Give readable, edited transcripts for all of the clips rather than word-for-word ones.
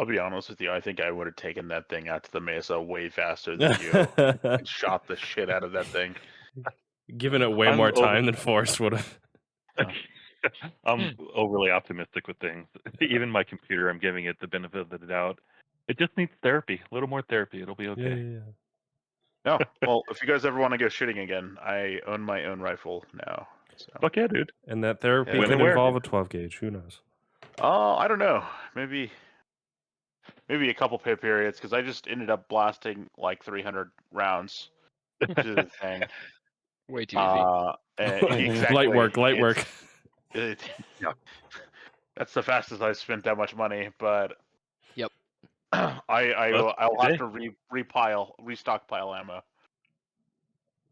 I'll be honest with you. I think I would have taken that thing out to the mesa way faster than you and shot the shit out of that thing. Giving it way more time than Forrest would have. I'm overly optimistic with things. Even my computer, I'm giving it the benefit of the doubt. It just needs therapy, a little more therapy. It'll be okay. Yeah. No, well, if you guys ever want to go shooting again, I own my own rifle now. So. Fuck yeah, dude. And that therapy Yeah. could involve a 12 gauge. Who knows? I don't know. Maybe a couple pay periods, because I just ended up blasting like 300 rounds to the thing. Way too easy. Exactly. Light work. Yeah. That's the fastest I've spent that much money, but Yep. I'll have to restockpile ammo.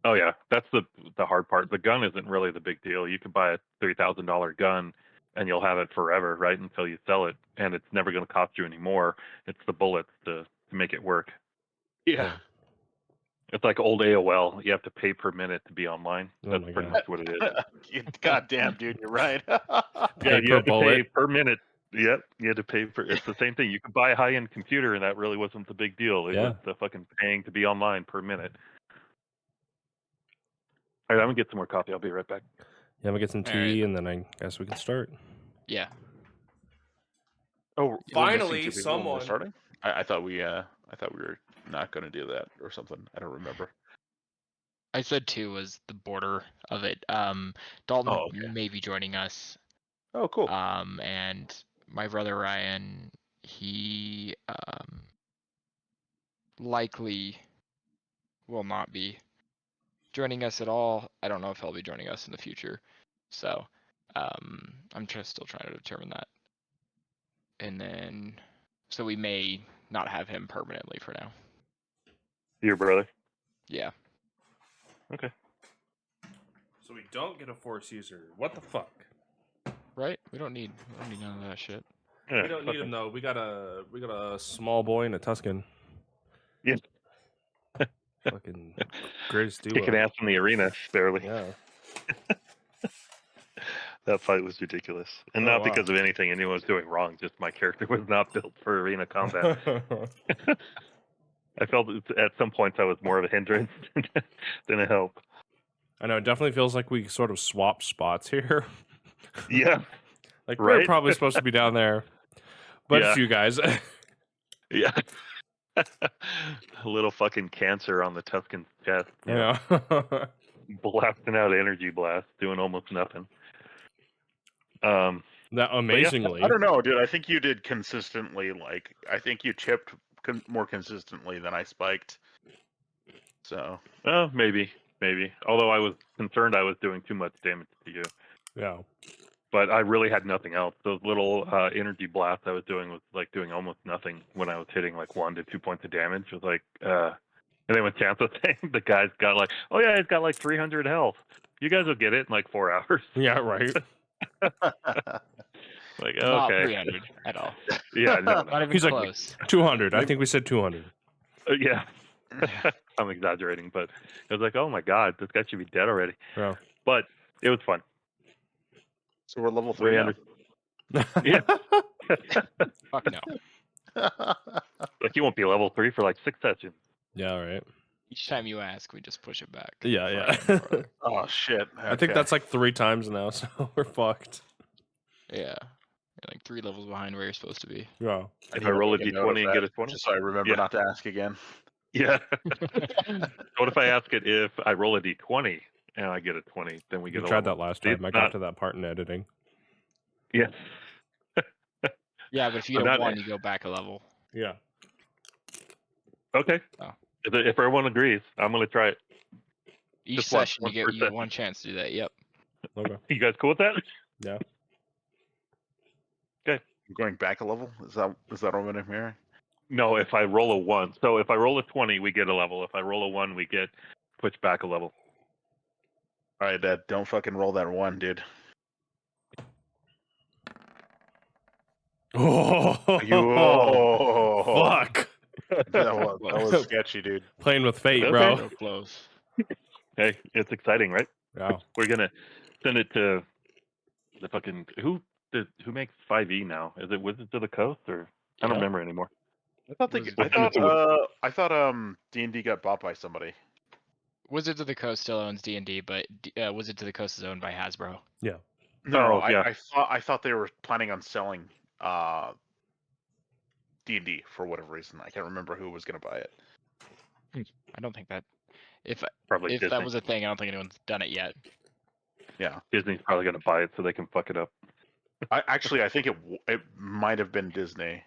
Oh yeah, that's the hard part. The gun isn't really the big deal. You can buy a $3,000 gun and you'll have it forever, right, until you sell it, and it's never going to cost you any more. It's the bullets to make it work. Yeah. It's like old AOL. You have to pay per minute to be online. That's pretty much what it is. God damn, dude, you're right. Yeah, you have to pay per minute. Yep, you had to pay for. It's the same thing. You could buy a high-end computer, and that really wasn't the big deal. It was the fucking paying to be online per minute. All right, I'm gonna get some more coffee. I'll be right back. Yeah, I'm gonna get some tea, and then I guess we can start. Yeah. Oh, finally, someone starting. I thought we were not going to do that or something. I don't remember. I said 2 was the border of it. Dalton may be joining us. Oh, cool. And my brother Ryan, he likely will not be joining us at all. I don't know if he'll be joining us in the future. So I'm still trying to determine that. And then, so we may not have him permanently for now. Your brother? Yeah. Okay. So we don't get a Force user. What the fuck? Right? We don't need none of that shit. Yeah, we don't need him though. We got a small boy and a Tuscan. Yeah. Fucking greatest duo. Kicking ass in the arena, barely. Yeah. That fight was ridiculous, and not because of anything anyone was doing wrong. Just my character was not built for arena combat. I felt at some points I was more of a hindrance than a help. I know, it definitely feels like we sort of swapped spots here. Yeah. Like, we're probably supposed to be down there, but it's you guys. Yeah. A little fucking cancer on the Tuscan's chest. Yeah. Blasting out energy blast, doing almost nothing. That amazingly. Yeah, I don't know, dude. I think you did consistently. Like, I think you chipped more consistently than I spiked. So. Maybe. Although I was concerned I was doing too much damage to you. Yeah. But I really had nothing else. Those little energy blasts I was doing was like doing almost nothing when I was hitting like 1 to 2 points of damage. It was like, and then when Chance was saying, the guy's got like, oh yeah, he's got like 300 health. You guys will get it in like 4 hours. Yeah, right. Like, Not okay. 300 at all. Yeah, no. Not even He's close. Like 200. I think we said 200. Yeah. I'm exaggerating, but it was like, oh my god, this guy should be dead already. Yeah. But it was fun. So we're level 3 now. Yeah. Fuck no. Like, you won't be level 3 for like 6 sessions. Yeah, right. Each time you ask, we just push it back. Yeah. Oh shit. Okay. I think that's like 3 times now, so we're fucked. Yeah. You're like 3 levels behind where you're supposed to be. Yeah. If I roll a d20 and get a 20? Just so I remember not to ask again. Yeah. What if I ask it if I roll a d20 and I get a 20, then we get We a tried level. that last time. I got to that part in editing. Yeah. Yeah, but if you get a 1, you go back a level. Yeah. Okay. Oh. If everyone agrees, I'm going to try it. Each Just session, one you per get 1 chance to do that. Yep. Okay. You guys cool with that? Yeah. Okay. You're going back a level? Is that what I'm hearing? No, if I roll a 1. So if I roll a 20, we get a level. If I roll a 1, we get pushed back a level. All right, Dad. Don't fucking roll that 1, dude. Oh, fuck. That was sketchy, dude. Playing with fate, Okay. bro. So close. Hey, it's exciting, right? Yeah. We're going to send it to the fucking... Who makes 5E now? Is it Wizards of the Coast or I don't Yeah. remember anymore. I thought Was it- I thought D&D got bought by somebody. Wizards of the Coast still owns D&D, but Wizards of the Coast is owned by Hasbro. No, Oh, yeah. I thought they were planning on selling D&D for whatever reason. I can't remember who was going to buy it. I don't think that if Probably Disney. that was a thing, I don't think anyone's done it yet. Yeah, Disney's probably going to buy it so they can fuck it up. I think it might have been Disney.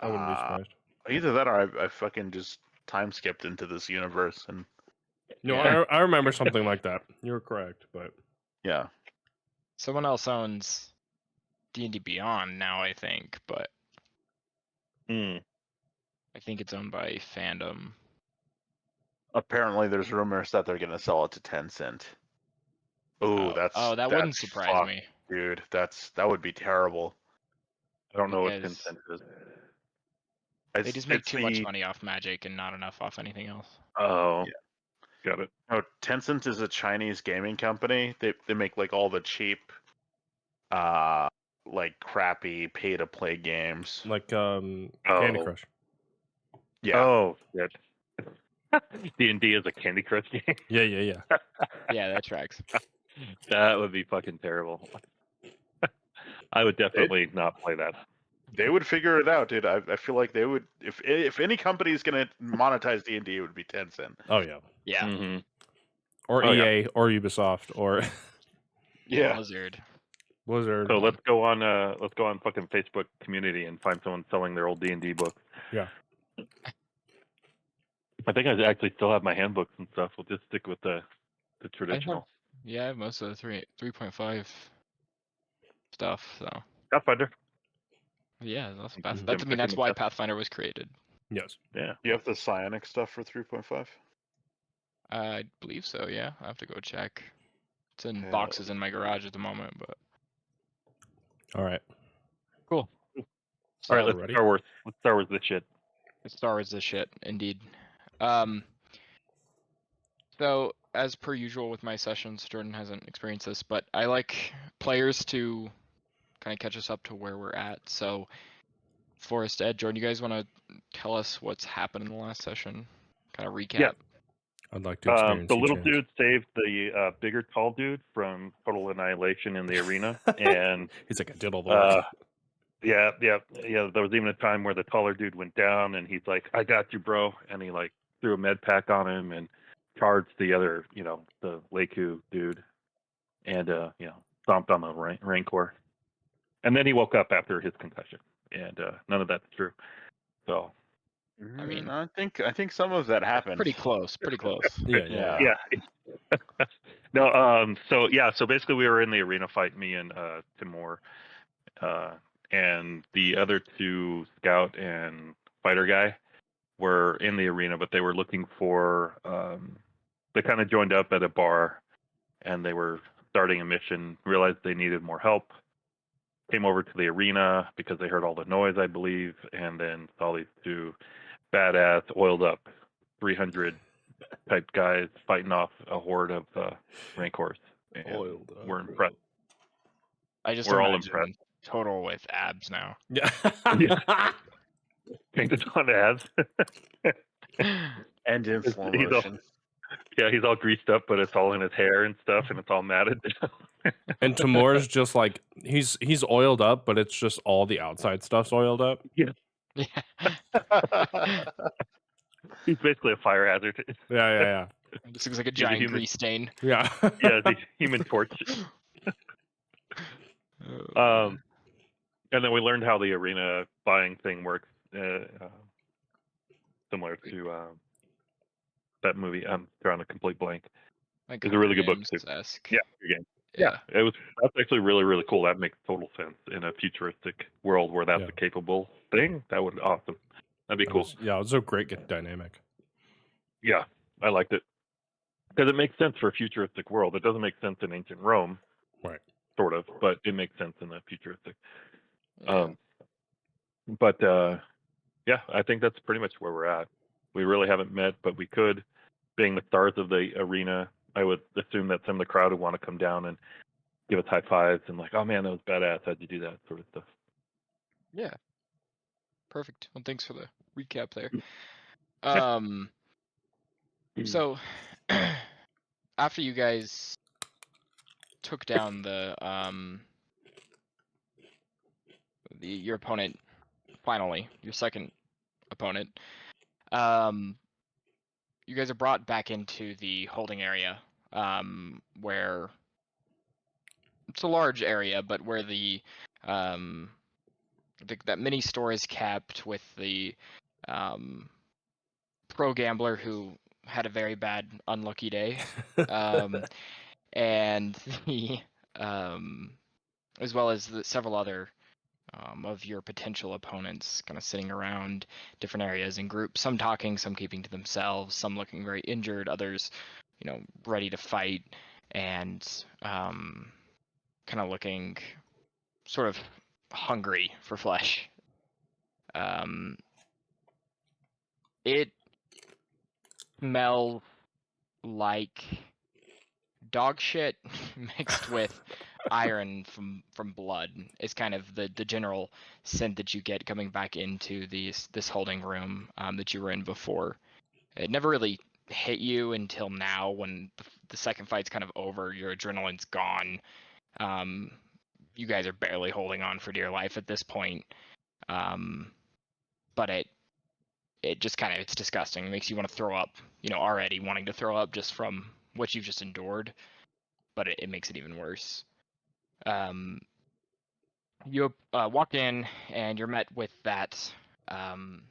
I wouldn't be surprised. Either that or I fucking just time skipped into this universe and No, Yeah. I remember something like that. You're correct, but yeah. Someone else owns D&D Beyond now, I think, but Hmm. I think it's owned by Fandom. Apparently, there's rumors that they're gonna sell it to Tencent. Oh, that wouldn't that's surprise fucked, me. dude. That would be terrible. I don't know what Because Tencent is. They just make too much money off Magic and not enough off anything else. Oh, Yeah. got it. No, Tencent is a Chinese gaming company. They make like all the cheap, like crappy pay to play games. like Candy Crush. Yeah, Oh, shit. D&D is a Candy Crush game. Yeah. Yeah, that tracks. That would be fucking terrible. I would definitely not play that. they would figure it out, dude. I feel like they would. If any company is gonna monetize D&D, it would be Tencent. Oh yeah. Yeah, Mm-hmm. Or Oh, yeah. EA or Ubisoft or Yeah. Blizzard. Blizzard. So let's go on fucking Facebook community and find someone selling their old D&D books. Yeah. I think I actually still have my handbooks and stuff. We'll just stick with the traditional. Yeah, I have most of the 3.5 stuff. So Pathfinder. yeah, that's Mhm. That's Them that's picking why the best. Pathfinder was created. Yes. Yeah. You have the psionic stuff for 3.5. I believe so. Yeah, I have to go check. It's in Hell boxes in my garage at the moment, but All right. Cool. so All right, let's ready? Star Wars. Let's Star Wars this shit. Star Wars this shit, indeed. So as per usual with my sessions, Jordan hasn't experienced this, but I like players to kind of catch us up to where we're at. So Forest Ed, Jordan, you guys want to tell us what's happened in the last session? Kind of recap. Yeah. I'd like to experience The each little end. dude saved the bigger tall dude from total annihilation in the arena, and He's like, I did all the work. yeah. There was even a time where the taller dude went down, and he's like, "I got you, bro," and he like threw a med pack on him and charged the other, the Leku dude, and stomped on the Rancor, and then he woke up after his concussion, and none of that's true. So I mean, I think some of that happened. pretty close. Pretty close. Yeah. yeah. No, so basically we were in the arena fight, me and Timur, and the other two, Scout and Fighter guy, were in the arena, but they were looking for they kind of joined up at a bar, and they were starting a mission, realized they needed more help, came over to the arena because they heard all the noise, I believe, and then saw these two badass, oiled up 300 type guys fighting off a horde of Rancors. And Oiled up, we're impressed. I just We're all imagine impressed. Total with abs now. Yeah. Painted on abs. And in slow He's all- motion. Yeah, he's all greased up, but it's all in his hair and stuff, and it's all matted down. And Timur's just like he's oiled up, but it's just all the outside stuff's oiled up. Yeah. He's basically a fire hazard. Yeah. It just looks like a a giant human- grease stain. Yeah. Yeah, the Human Torch. And then we learned how the arena buying thing works, similar to that movie. I'm drawing a complete blank. Like It's a really good book, too. Games-esque. Yeah, your game. Yeah. That's actually really, really cool. That makes total sense in a futuristic world where that's Yeah. a capable thing. That would be awesome. That'd be cool. It was a great dynamic. Yeah, I liked it because it makes sense for a futuristic world. It doesn't make sense in ancient Rome, Right. sort of, but it makes sense in a futuristic. Yeah. Yeah, I think that's pretty much where we're at. We really haven't met, but we could. Being the stars of the arena, I would assume that some of the crowd would want to come down and give us high fives and like, oh man, that was badass. How'd you do that? Sort of stuff. Yeah. Perfect. Well, thanks for the recap there. Yeah. So after you guys took down your opponent, finally, your second opponent, you guys are brought back into the holding area, where it's a large area, but where that mini store is kept with the pro gambler who had a very bad unlucky day, and the as well as several other of your potential opponents kind of sitting around different areas in groups, some talking, some keeping to themselves, some looking very injured, others, ready to fight, and kind of looking sort of hungry for flesh. It smells like dog shit mixed with iron from blood is kind of the general scent that you get coming back into this holding room that you were in before. It never really hit you until now when the second fight's kind of over, your adrenaline's gone. You guys are barely holding on for dear life at this point. But it just kind of, it's disgusting. It makes you want to throw up, already wanting to throw up just from what you've just endured, but it makes it even worse. You walk in and you're met with that, sorry,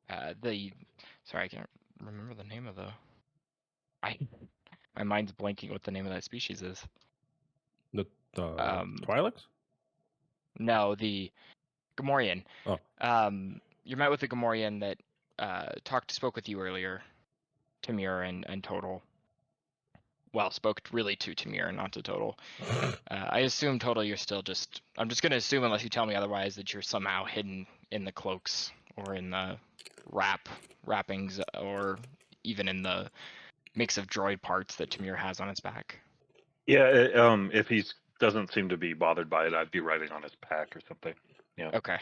I can't remember the name of my mind's blanking what the name of that species is. The Twi'leks? No, the Gamorrean. Oh. You're met with the Gamorrean that spoke with you earlier, Tamir and Total. Well, spoke really to Tamir and not to Total. I assume Total, you're still I'm just gonna assume, unless you tell me otherwise, that you're somehow hidden in the cloaks or in the wrappings, or even in the mix of droid parts that Tamir has on his back. Yeah, if he doesn't seem to be bothered by it, I'd be riding on his pack or something. Yeah. Okay.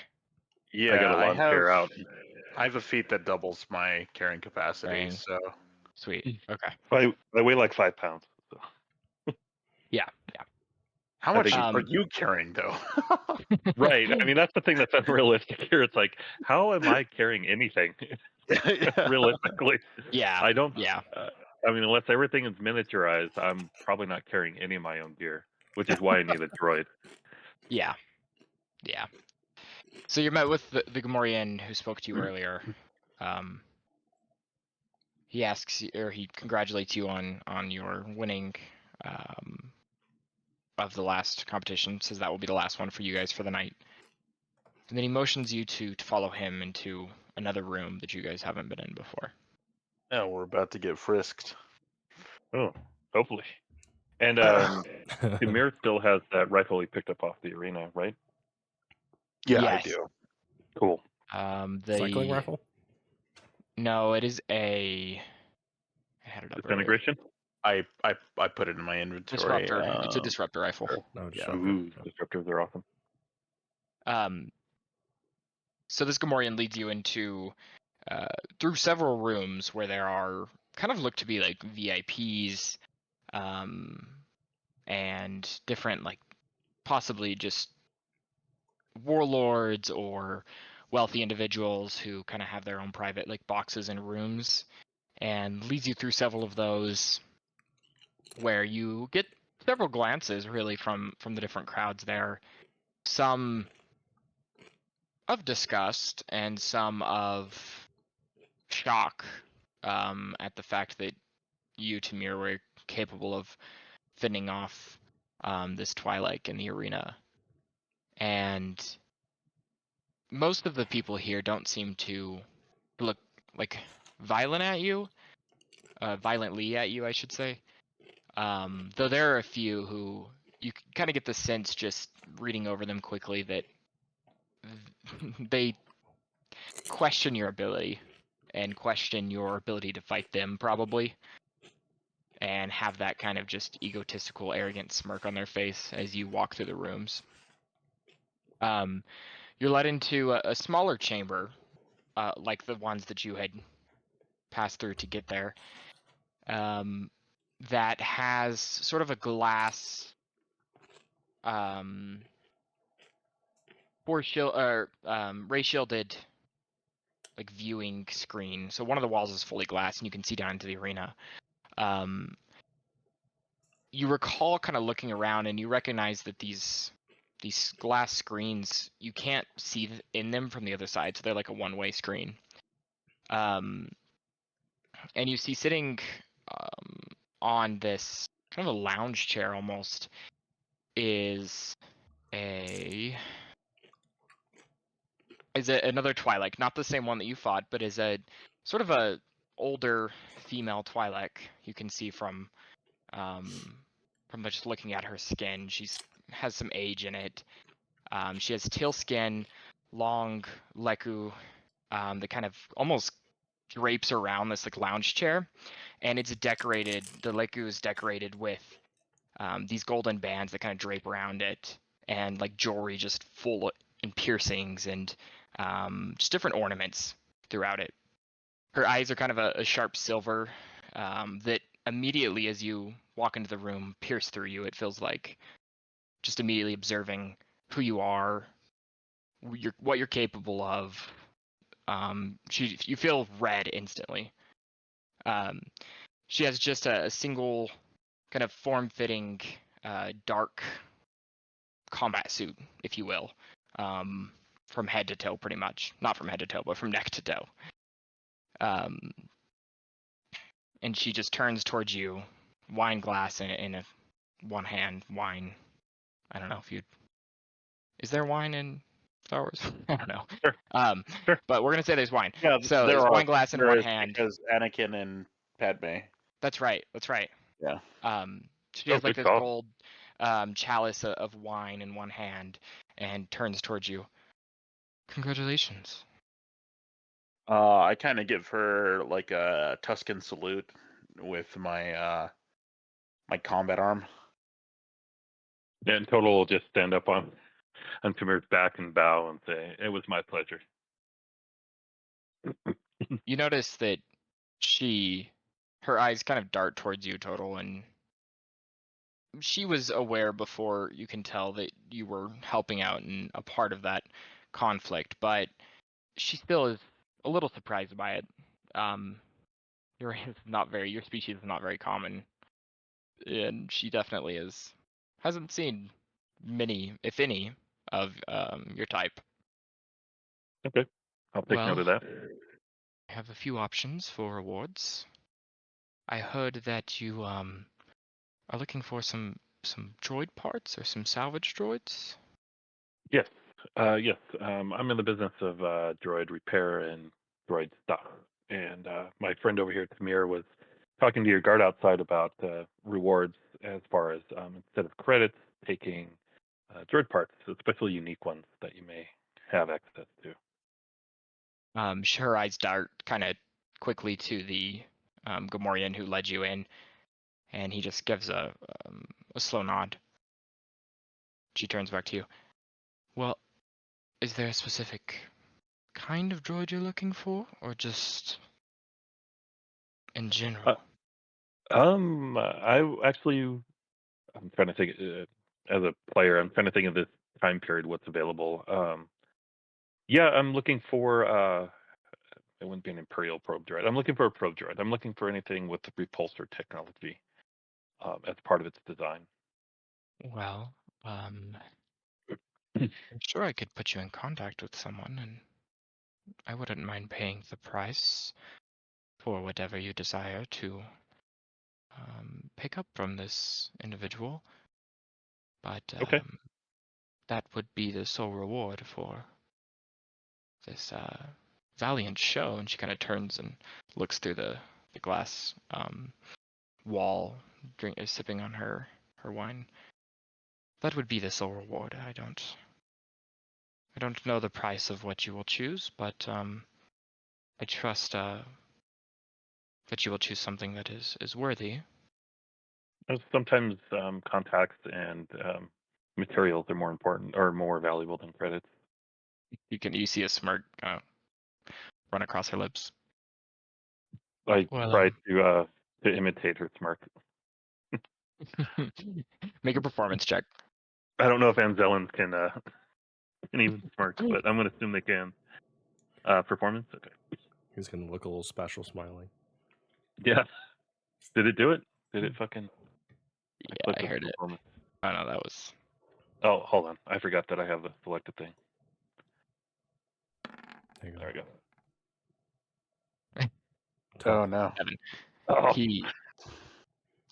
Yeah, I got a lawn chair out. I have a feat that doubles my carrying capacity, Dang. so Sweet. Okay. I weigh like 5 pounds. So. Yeah. how I much think are you carrying though? Right. I mean, that's the thing that's unrealistic here. It's like, how am I carrying anything realistically? Yeah. I don't. Yeah. I mean, unless everything is miniaturized, I'm probably not carrying any of my own gear, which is why I need a droid. Yeah. So you're met with the Gamorrean who spoke to you earlier. He asks you, or he congratulates you on your winning of the last competition. Says that will be the last one for you guys for the night. And then he motions you to follow him into another room that you guys haven't been in before. No, we're about to get frisked. Oh, hopefully. And Demir still has that rifle he picked up off the arena, right? Yeah, Yes. I do. Cool. Cycling rifle? No, it is I had it up earlier. Disintegration? I put it in my inventory. Disruptor. It's a disruptor rifle. No, Yeah. Ooh, disruptors are awesome. So this Gamorrean leads you into through several rooms where there are kind of look to be like VIPs, and different, like, possibly just warlords or wealthy individuals who kind of have their own private, like, boxes and rooms, and leads you through several of those where you get several glances really from the different crowds there, some of disgust and some of shock at the fact that you, Tamir, were capable of fending off this Twi'lek in the arena. And most of the people here don't seem to look like violently at you, I should say. Though there are a few who you kind of get the sense, just reading over them quickly, that they question your ability and question your ability to fight them, probably, and have that kind of just egotistical, arrogant smirk on their face as you walk through the rooms. You're led into a smaller chamber, like the ones that you had passed through to get there, that has sort of a glass ray shielded like viewing screen. So one of the walls is fully glass, and you can see down into the arena. You recall kind of looking around, and you recognize that these glass screens, you can't see in them from the other side, so they're like a one-way screen. And you see sitting on this kind of a lounge chair almost is another Twi'lek, not the same one that you fought, but is a sort of a older female Twi'lek. You can see from just looking at her skin, has some age in it. She has teal skin, long leku that kind of almost drapes around this like lounge chair, and it's decorated. The leku is decorated with these golden bands that kind of drape around it, and like jewelry just full and piercings and just different ornaments throughout it. Her eyes are kind of a sharp silver that immediately as you walk into the room pierce through you. It feels like just immediately observing who you are, what you're capable of. You feel red instantly. She has just a single kind of form-fitting dark combat suit, if you will, from head to toe, pretty much. Not from head to toe, but from neck to toe. And she just turns towards you, wine glass in a one hand, wine. I don't know if you'd. Is there wine in Star Wars? I don't know. Sure. Sure. But we're gonna say there's wine. Yeah, So there there's are. wine glass in There one is, hand. because Anakin and Padme. That's right. That's right. Yeah. She has like good this call. gold chalice of wine in one hand and turns towards you. Congratulations. I kind of give her like a Tuscan salute with my my combat arm. And Total will just stand up on Tamir's back and bow and say, "It was my pleasure." You notice that her eyes kind of dart towards you, Total, and she was aware before, you can tell, that you were helping out and a part of that conflict, but she still is a little surprised by it. Your species is not very common, and she definitely hasn't seen many, if any, of your type. Okay, I'll take note of that. I have a few options for rewards. I heard that you are looking for some droid parts or some salvage droids. Yes, yes. I'm in the business of droid repair and droid stuff. And my friend over here, Tamir, was talking to your guard outside about rewards as far as instead of credits, taking droid parts, especially unique ones that you may have access to. Her eyes dart kind of quickly to the Gamorrean who led you in, and he just gives a slow nod. She turns back to you. Well, is there a specific kind of droid you're looking for, or just in general? I'm trying to think as a player. I'm trying to think of this time period, what's available. Yeah, I'm looking for. It wouldn't be an Imperial probe droid. I'm looking for a probe droid. I'm looking for anything with the repulsor technology as part of its design. Well, I'm sure I could put you in contact with someone, and I wouldn't mind paying the price for whatever you desire to pick up from this individual. But Okay. that would be the sole reward for this valiant show. And she kind of turns and looks through the glass wall, sipping on her wine. That would be the sole reward. I don't know the price of what you will choose, but I trust that you will choose something that is worthy. Sometimes contacts and materials are more important or more valuable than credits. You see a smirk run across her lips. I Well, tried to imitate her smirk. make a performance check. I don't know if Anzelans can even smirk, but I'm gonna assume they can. Performance, okay. He's gonna look a little special smiling. Yeah. Did it do it? Did it fucking? Yeah, clicked I on heard it. performance. Oh no, that was. Oh, hold on. I forgot that I have the selected thing. There you go. There we go. Oh no. Evan. Oh,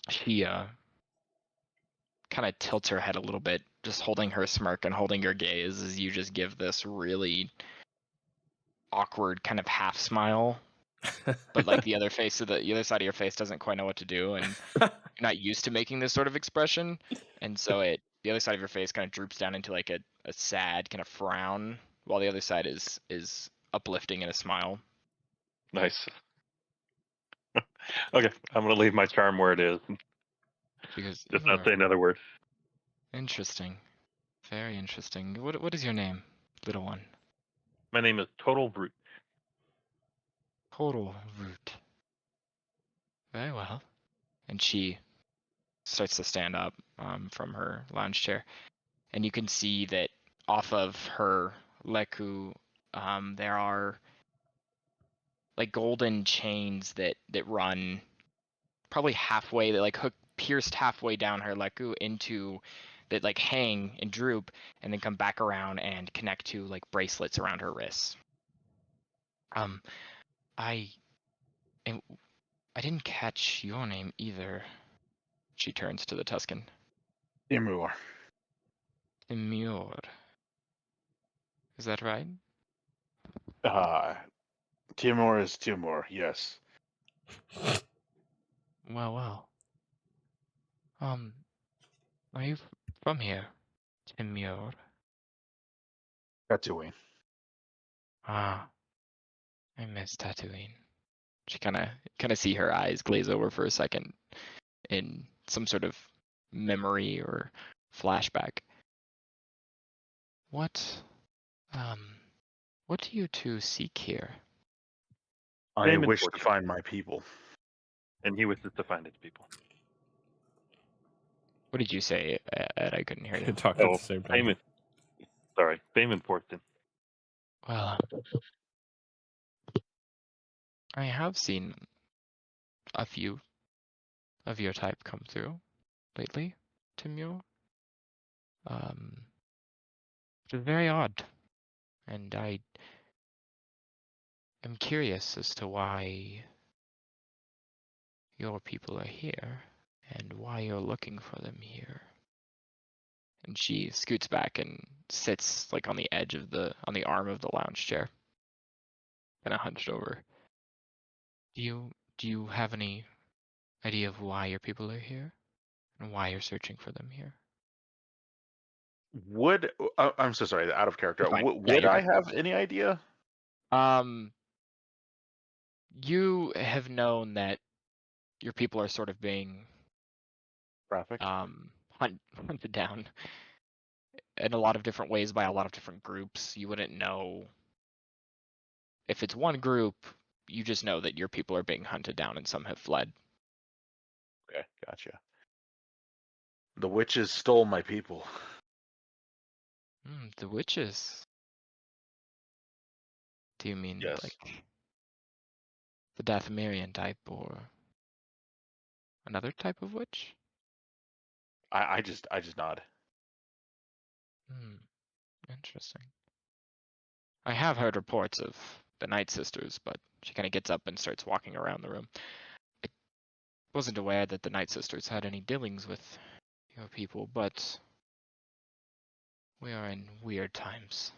She kind of tilts her head a little bit, just holding her smirk and holding your gaze as you just give this really awkward kind of half smile, but like the other side of your face doesn't quite know what to do, and you're not used to making this sort of expression, and so the other side of your face kind of droops down into like a sad kind of frown, while the other side is uplifting in a smile. nice. Okay, I'm gonna leave my charm where it is. Because Just you not are say another word. interesting, very interesting. What is your name, little one? My name is Total Brute. Total Root. Very well. And she starts to stand up from her lounge chair, and you can see that off of her leku, there are like golden chains that run probably halfway, that like hook pierced halfway down her leku into that like hang and droop, and then come back around and connect to like bracelets around her wrists. I didn't catch your name either. She turns to the Tuscan. Timur. Timur. Is that right? Timur is Timur, yes. Well. Are you from here, Timur? Tatooine. Ah, I miss Tatooine. She kind of see her eyes glaze over for a second in some sort of memory or flashback. What do you two seek here? I Fame and wish to fortune. find my people. And he wishes to find his people. What did you say, Ed? I couldn't hear you. Talk at the same time. Fame and fortune. Well, I have seen a few of your type come through lately, Timur. Which is very odd, and I am curious as to why your people are here and why you're looking for them here. And she scoots back and sits like on the edge of on the arm of the lounge chair, kind of hunched over. Do you have any idea of why your people are here and why you're searching for them here? I'm so sorry, out of character. You're fine. Yeah, Would you're I good. have any idea? You have known that your people are sort of being Trafficked? hunted down in a lot of different ways by a lot of different groups. You wouldn't know if it's one group. You just know that your people are being hunted down and some have fled. Okay, gotcha. The witches stole my people. The witches. Do you mean Yes. like the Dathomirian type or another type of witch? I just nod. Interesting. I have heard reports of the Night Sisters, but she kind of gets up and starts walking around the room. I wasn't aware that the Night Sisters had any dealings with your people, but we are in weird times.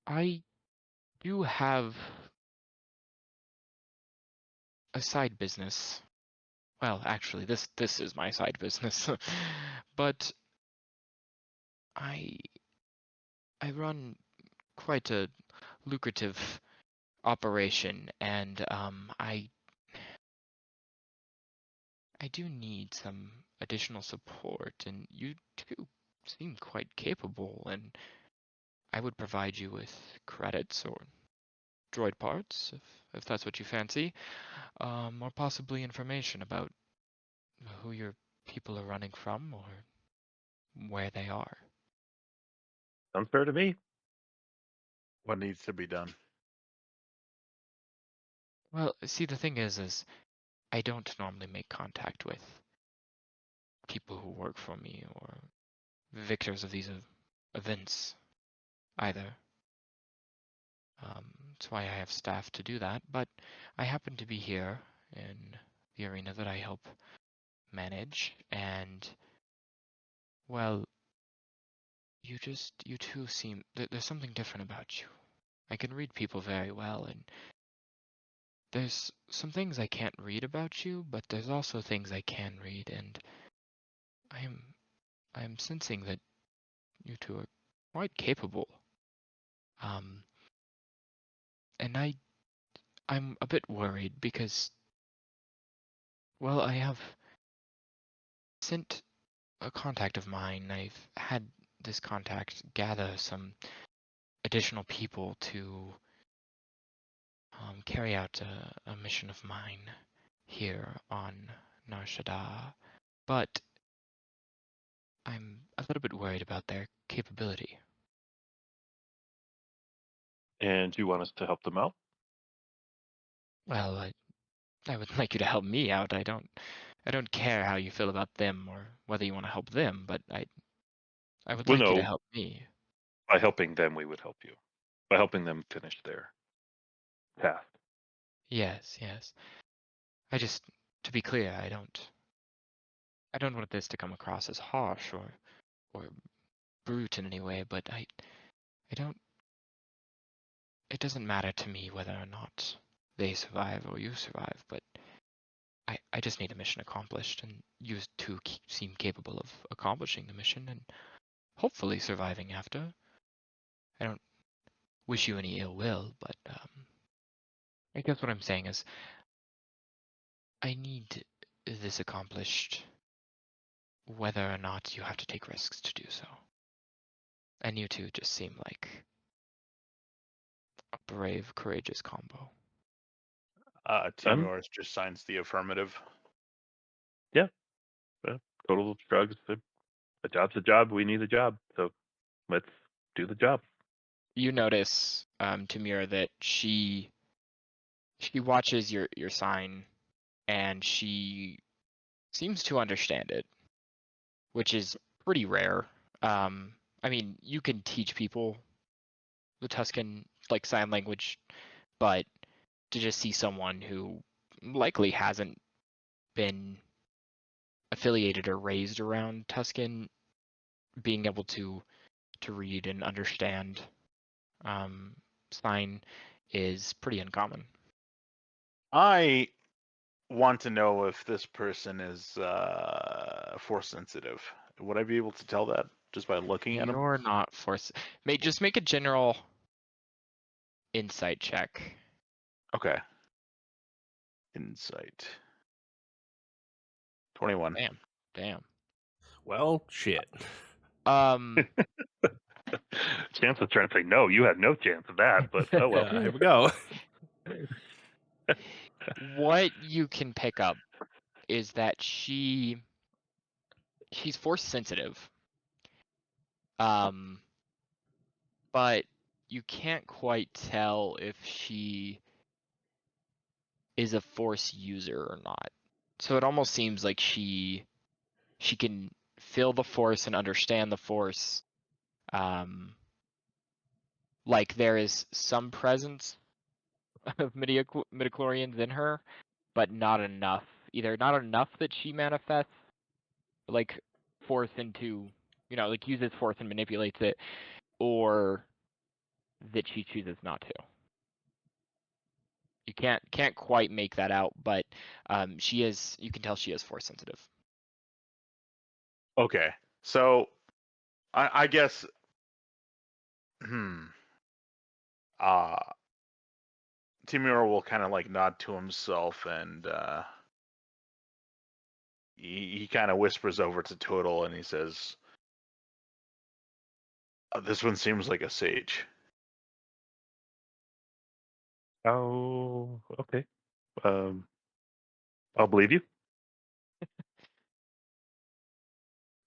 I do have a side business. Well, actually, this is my side business, but I run quite a lucrative operation, and I do need some additional support, and you two seem quite capable, and I would provide you with credits or droid parts, if that's what you fancy, or possibly information about who your people are running from or where they are. Sounds fair to me. What needs to be done? Well, see, the thing is I don't normally make contact with people who work for me or victors of these events either. That's why I have staff to do that, but I happen to be here in the arena that I help manage, and, well, you two seem, there's something different about you. I can read people very well, and there's some things I can't read about you, but there's also things I can read, and I'm sensing that you two are quite capable. And I'm a bit worried because, well, I have sent a contact of mine. I've had this contact gather some additional people to carry out a mission of mine here on Nar Shaddaa, but I'm a little bit worried about their capability. And you want us to help them out? Well, I would like you to help me out. I don't care how you feel about them or whether you want to help them, but I would Well, like you to no. help me. By helping them, we would help you. By helping them finish their task. Yes, yes. To be clear, I don't want this to come across as harsh or brute in any way, but I don't. It doesn't matter to me whether or not they survive or you survive, but I just need a mission accomplished, and you two seem capable of accomplishing the mission and hopefully surviving after. I don't wish you any ill will, but I guess what I'm saying is I need this accomplished whether or not you have to take risks to do so. And you two just seem like a brave, courageous combo. Timur's just signs the affirmative. Yeah. Total shrugs. A job's a job. We need a job. So let's do the job. You notice, Tamira, that she watches your sign and she seems to understand it, which is pretty rare. I mean, you can teach people the Tuscan like sign language, but to just see someone who likely hasn't been affiliated or raised around Tuscan being able to read and understand sign is pretty uncommon. I want to know if this person is force sensitive. Would I be able to tell that just by looking at him? You're not forced. Just make a general insight check. Okay. Insight. 21. Damn. Well, shit. Chance was trying to say no. You had no chance of that, but oh well. Here we go. What you can pick up is that she's force sensitive. But you can't quite tell if she is a force user or not. So it almost seems like she can feel the force and understand the force. Like there is some presence of midichlorians in her, but not enough. Either not enough that she manifests like force into, like uses force and manipulates it, or that she chooses not to. You can't quite make that out, but she is. You can tell she is force sensitive. Okay. So I guess Timur will kind of like nod to himself and he kind of whispers over to Total and he says, This one seems like a sage. Oh, okay. I'll believe you.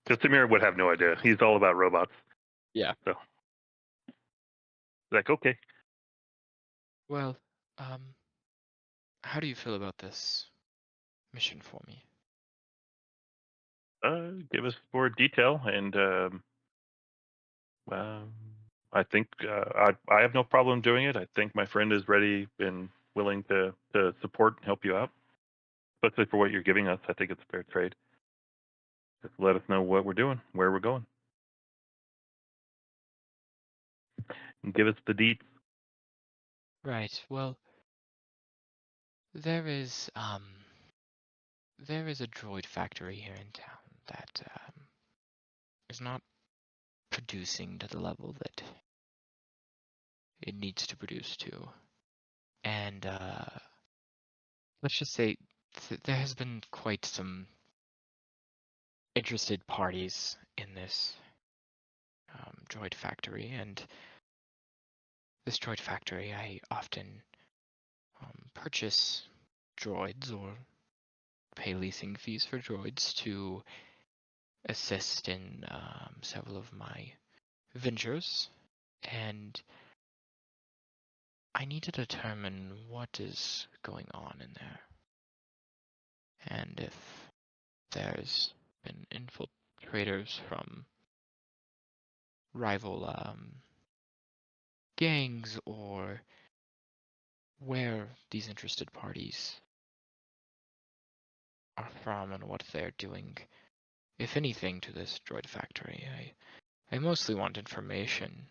Because Samir would have no idea. He's all about robots. Yeah. So, like, okay. Well, how do you feel about this mission for me? Give us more detail, and I think I have no problem doing it. I think my friend is ready and willing to support and help you out, especially for what you're giving us. I think it's a fair trade. Just let us know what we're doing, where we're going, and give us the deets. Right. Well, there is a droid factory here in town that is not producing to the level that it needs to produce to. And let's just say there has been quite some interested parties in this droid factory, and this droid factory, I often purchase droids or pay leasing fees for droids to assist in several of my ventures, and I need to determine what is going on in there, and if there's been infiltrators from rival gangs, or where these interested parties are from and what they're doing, if anything, to this droid factory. I mostly want information,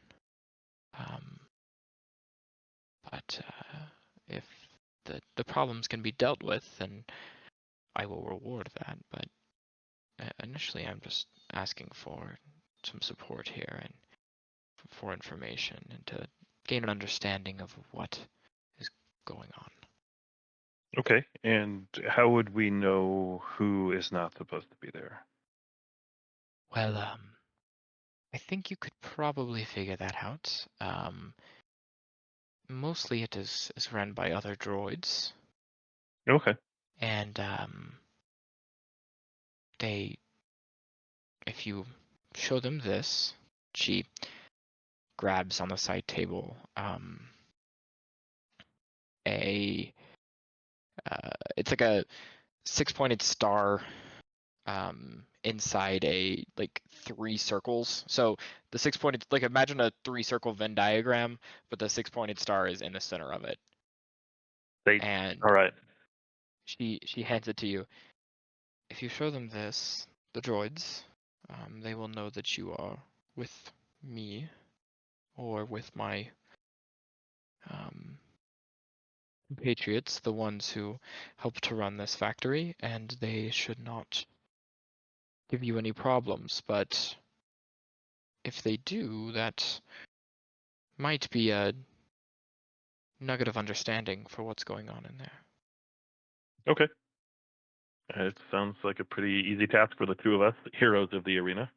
but if the problems can be dealt with, then I will reward that. But initially, I'm just asking for some support here and for information and to gain an understanding of what is going on. Okay. And how would we know who is not supposed to be there? Well, I think you could probably figure that out. Mostly it is run by other droids, Okay. and if you show them this, she grabs on the side table it's like a 6-pointed star inside a like 3 circles. So the 6-pointed, like, imagine a 3-circle Venn diagram, but the 6-pointed star is in the center of it. And All right. she hands it to you. If you show them this, the droids, they will know that you are with me or with my compatriots, the ones who help to run this factory, and they should not give you any problems. But if they do, that might be a nugget of understanding for what's going on in there. Okay. It sounds like a pretty easy task for the two of us, heroes of the arena.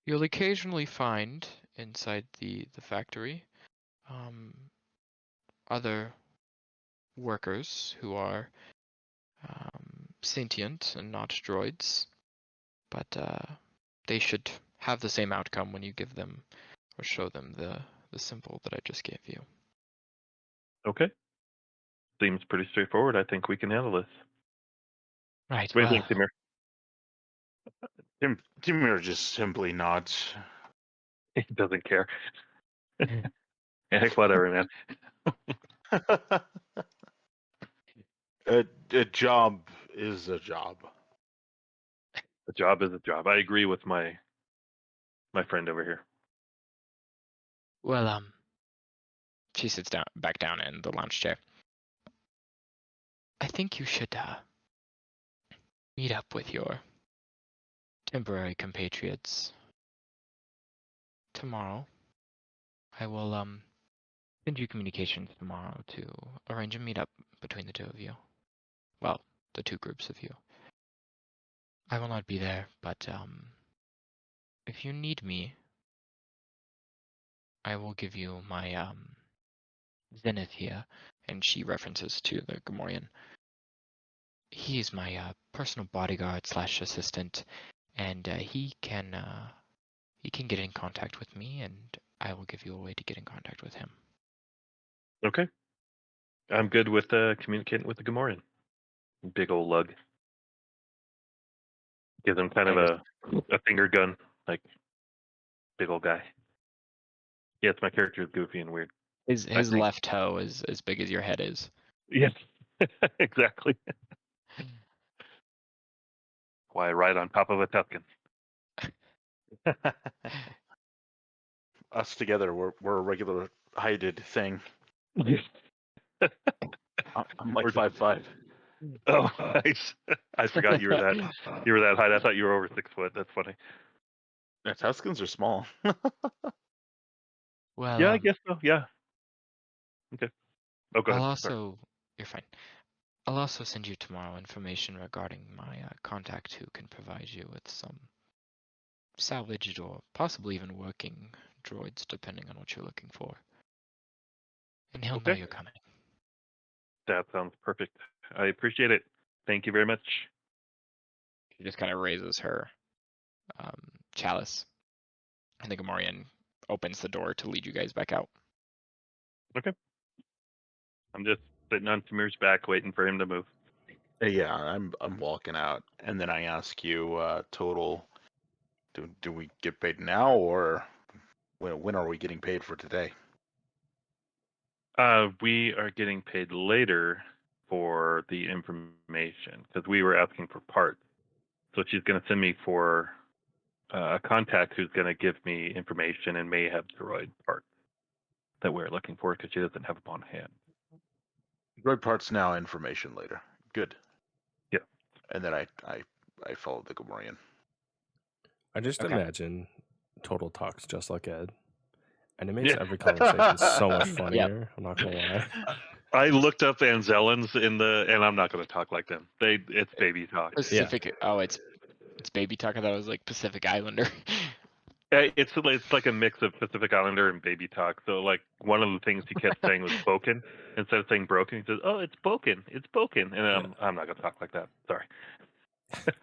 You'll occasionally find inside the factory other workers who are sentient and not droids, but they should have the same outcome when you give them or show them the symbol that I just gave you. Okay. Seems pretty straightforward. I think we can handle this. Right. What do you Well, think, Timir? Timur just simply nods. He doesn't care. Heck, whatever, man. A job is a job. A job is a job. I agree with my friend over here. well, she sits back down in the lounge chair. I think you should meet up with your temporary compatriots tomorrow. I will send you communications tomorrow to arrange a meetup between the two of you. Well, the two groups of you. I will not be there, but if you need me, I will give you my Zenith here, and she references to the Gamorrean. He is my personal bodyguard / assistant, and he can get in contact with me, and I will give you a way to get in contact with him. Okay. I'm good with communicating with the Gamorrean. Big old lug. Gives him kind of a finger gun, like big old guy. Yes, my character is goofy and weird. His think. left toe is as big as your head is. Yes, exactly. Why I ride on top of a Tuscan. Us together, we're a regular heighted thing. I'm like We're just- 5'5". Oh, nice. I forgot you were that. You were that height. I thought you were over 6 foot. That's funny. Yeah, Tuscans are small. Well, Yeah, I guess so. Yeah. Okay. Oh, go I'll ahead. Sorry. also. You're fine. I'll also send you tomorrow information regarding my contact who can provide you with some salvaged or possibly even working droids, depending on what you're looking for. And he'll know Okay. you're coming. That sounds perfect. I appreciate it. Thank you very much. She just kind of raises her chalice, and the Gamorrean opens the door to lead you guys back out. I'm just sitting on Tamir's back waiting for him to move. Yeah, I'm walking out, and then I ask you, total. Do we get paid now, or when are we getting paid for today? We are getting paid later for the information because we were asking for parts. So she's going to send me for a contact who's going to give me information and may have droid parts that we're looking for because she doesn't have them on hand. Droid parts now, information later. Good. Yeah. And then I follow the Gamorrean. I just Okay. imagine Total talks just like Ed, and it makes every conversation so much Yep. funnier. I'm not gonna lie. I looked up Anzellans and I'm not going to talk like them. It's baby talk. Pacific. Oh, it's baby talk. I thought it was like Pacific Islander. It's like a mix of Pacific Islander and baby talk. So like one of the things he kept saying was "spoken" instead of saying "broken." He says, "Oh, it's spoken, it's spoken," and I'm not gonna talk like that. Sorry.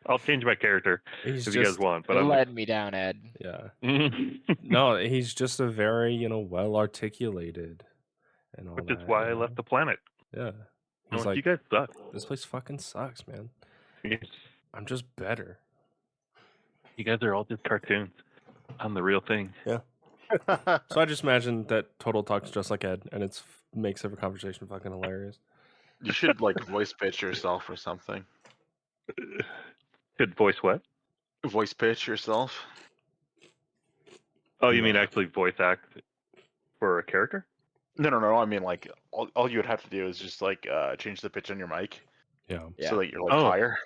I'll change my character He's if you guys just want, but You're I'm. letting me down, Ed. yeah. Which No, he's just a very well articulated and all is that. why I you know? left the planet. Yeah. I'm He's like, like, you guys suck. this place fucking sucks, man. Yes. I'm just better. You guys are all just cartoons. I'm the real thing. Yeah. So I just imagine that Total talks just like Ed, and it's makes every conversation fucking hilarious. You should like voice pitch yourself or something. Could voice what? Voice pitch yourself. Oh, you mean No. actually voice act for a character? No. I mean, like, all you would have to do is just like change the pitch on your mic Yeah. so that you're like Oh. higher.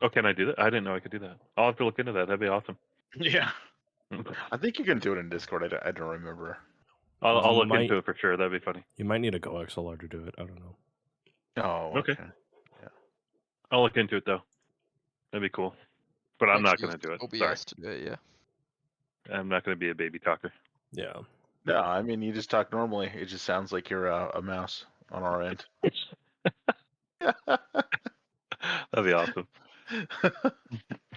Oh, can I do that? I didn't know I could do that. I'll have to look into that. That'd be awesome. Yeah. I think you can do it in Discord. I don't remember. I'll You look might- into it for sure. That'd be funny. You might need a Go XLR to do it. I don't know. Oh, Okay. okay. I'll look into it though. That'd be cool. But I'm not Use gonna do it. OBS Sorry. to do it, yeah. I'm not gonna be a baby talker. Yeah. No, I mean, you just talk normally. It just sounds like you're a mouse on our end. That'd be awesome.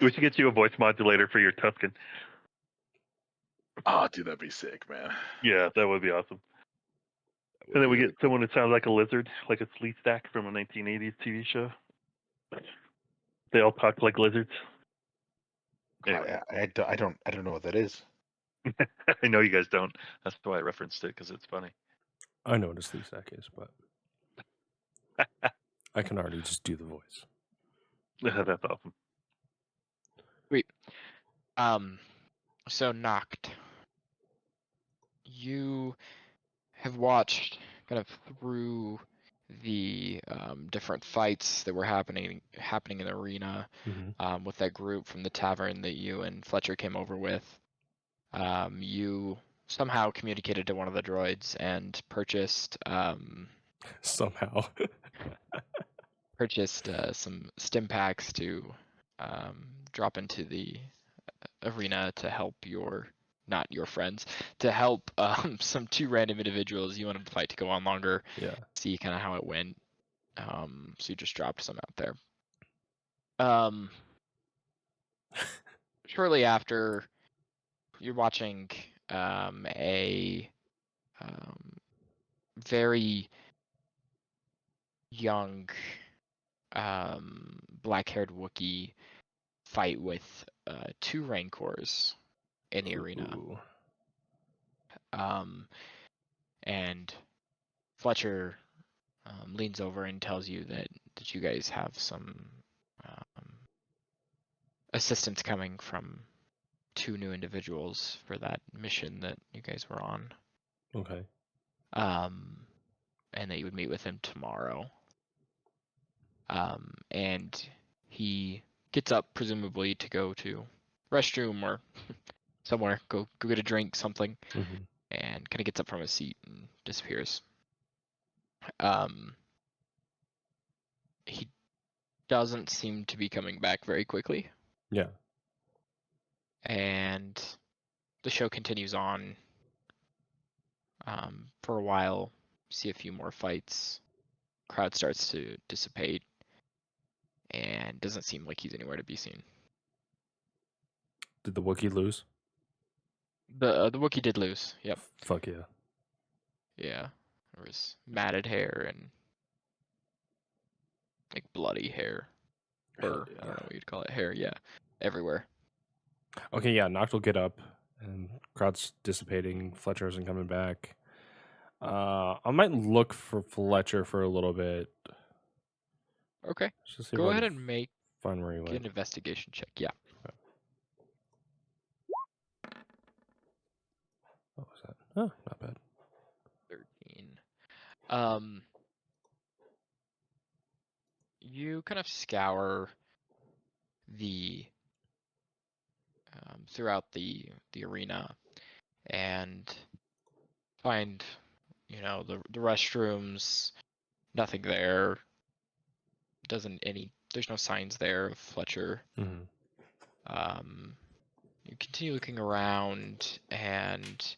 We should get you a voice modulator for your Tuscan. Oh, dude, that'd be sick, man. Yeah, that would be awesome. That would And then be we really get someone who sounds like a lizard, like a Sleet Stack from a 1980s TV show. They all talk like lizards. cool. Anyway, I don't know what that is. I know you guys don't. That's why I referenced it because it's funny. I know what a sleep sack is, but I can already just do the voice. That's awesome. So Noct, you have watched kind of through the different fights that were happening in the arena Mm-hmm. with that group from the tavern that you and Fletcher came over with. You somehow communicated to one of the droids and purchased Somehow. some stim packs to drop into the arena to help your not your friends, to help some 2 random individuals. You wanted the fight to go on longer, Yeah. see kind of how it went. So you just dropped some out there. Shortly after, you're watching a very young black-haired Wookiee fight with 2 Rancors in the arena. Ooh. And Fletcher leans over and tells you that you guys have some assistance coming from 2 new individuals for that mission that you guys were on. Okay. And that you would meet with him tomorrow. And he gets up, presumably to go to restroom or somewhere, go get a drink, something, Mhm. and kind of gets up from his seat and disappears. He doesn't seem to be coming back very quickly. Yeah. And the show continues on for a while. See a few more fights. Crowd starts to dissipate, and doesn't seem like he's anywhere to be seen. Did the Wookiee lose? The Wookiee did lose. Yep. Fuck yeah. Yeah. There was matted hair and like bloody hair. Hell I yeah. don't know what you'd call it. Hair, yeah. Everywhere. Okay, yeah, Noct will get up and crowd's dissipating. Fletcher isn't coming back. I might look for Fletcher for a little bit. Okay. Just to see if Go I ahead can and make find where he an went. investigation check. Yeah. What was that? Oh, not bad. 13. You kind of scour the throughout the arena and find, the restrooms. Nothing there. There's no signs there of Fletcher. Mhm. You continue looking around and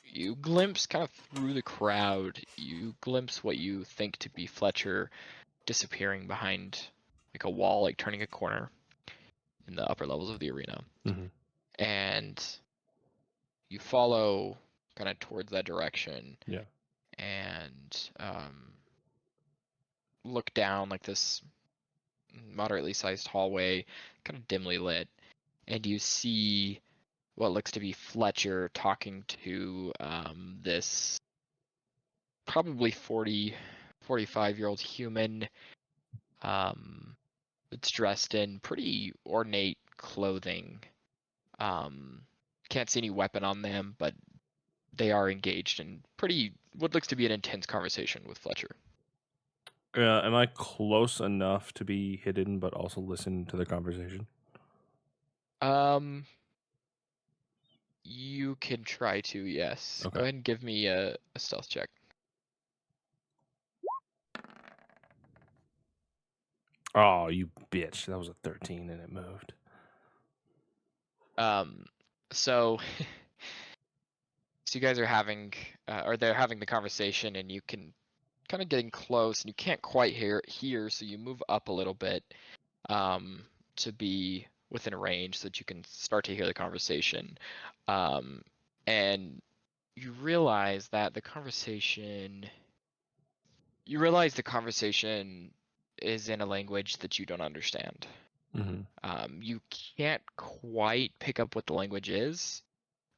you glimpse kind of through the crowd. You glimpse what you think to be Fletcher disappearing behind like a wall, like turning a corner in the upper levels of the arena. Mhm. And you follow kind of towards that direction. Yeah. And look down like this moderately sized hallway, kind of dimly lit, and you see what looks to be Fletcher talking to this probably 45-year-old human that's dressed in pretty ornate clothing. Can't see any weapon on them, but they are engaged in what looks to be an intense conversation with Fletcher. Am I close enough to be hidden, but also listen to the conversation? You can try to, yes. Okay. Go ahead and give me a stealth check. Oh, you bitch! That was a 13, and it moved. So you guys are having, or they're having the conversation, and you can kind of getting close, and you can't quite hear, so you move up a little bit, to be within range so that you can start to hear the conversation. And you realize that the conversation is in a language that you don't understand. Mm-hmm. You can't quite pick up what the language is,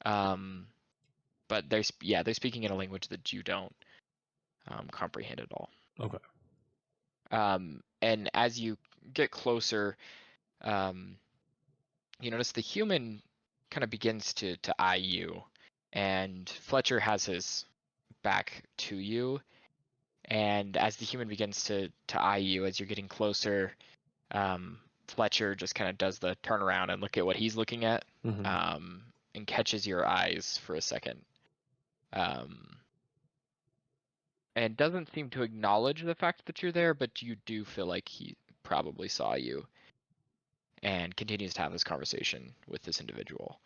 but they're speaking in a language that you don't comprehend at all. Okay. And as you get closer, you notice the human kind of begins to eye you, and Fletcher has his back to you. And as the human begins to eye you as you're getting closer, Fletcher just kind of does the turn around and look at what he's looking at, Mm-hmm. and catches your eyes for a second. And doesn't seem to acknowledge the fact that you're there, but you do feel like he probably saw you. and continues to have this conversation with this individual,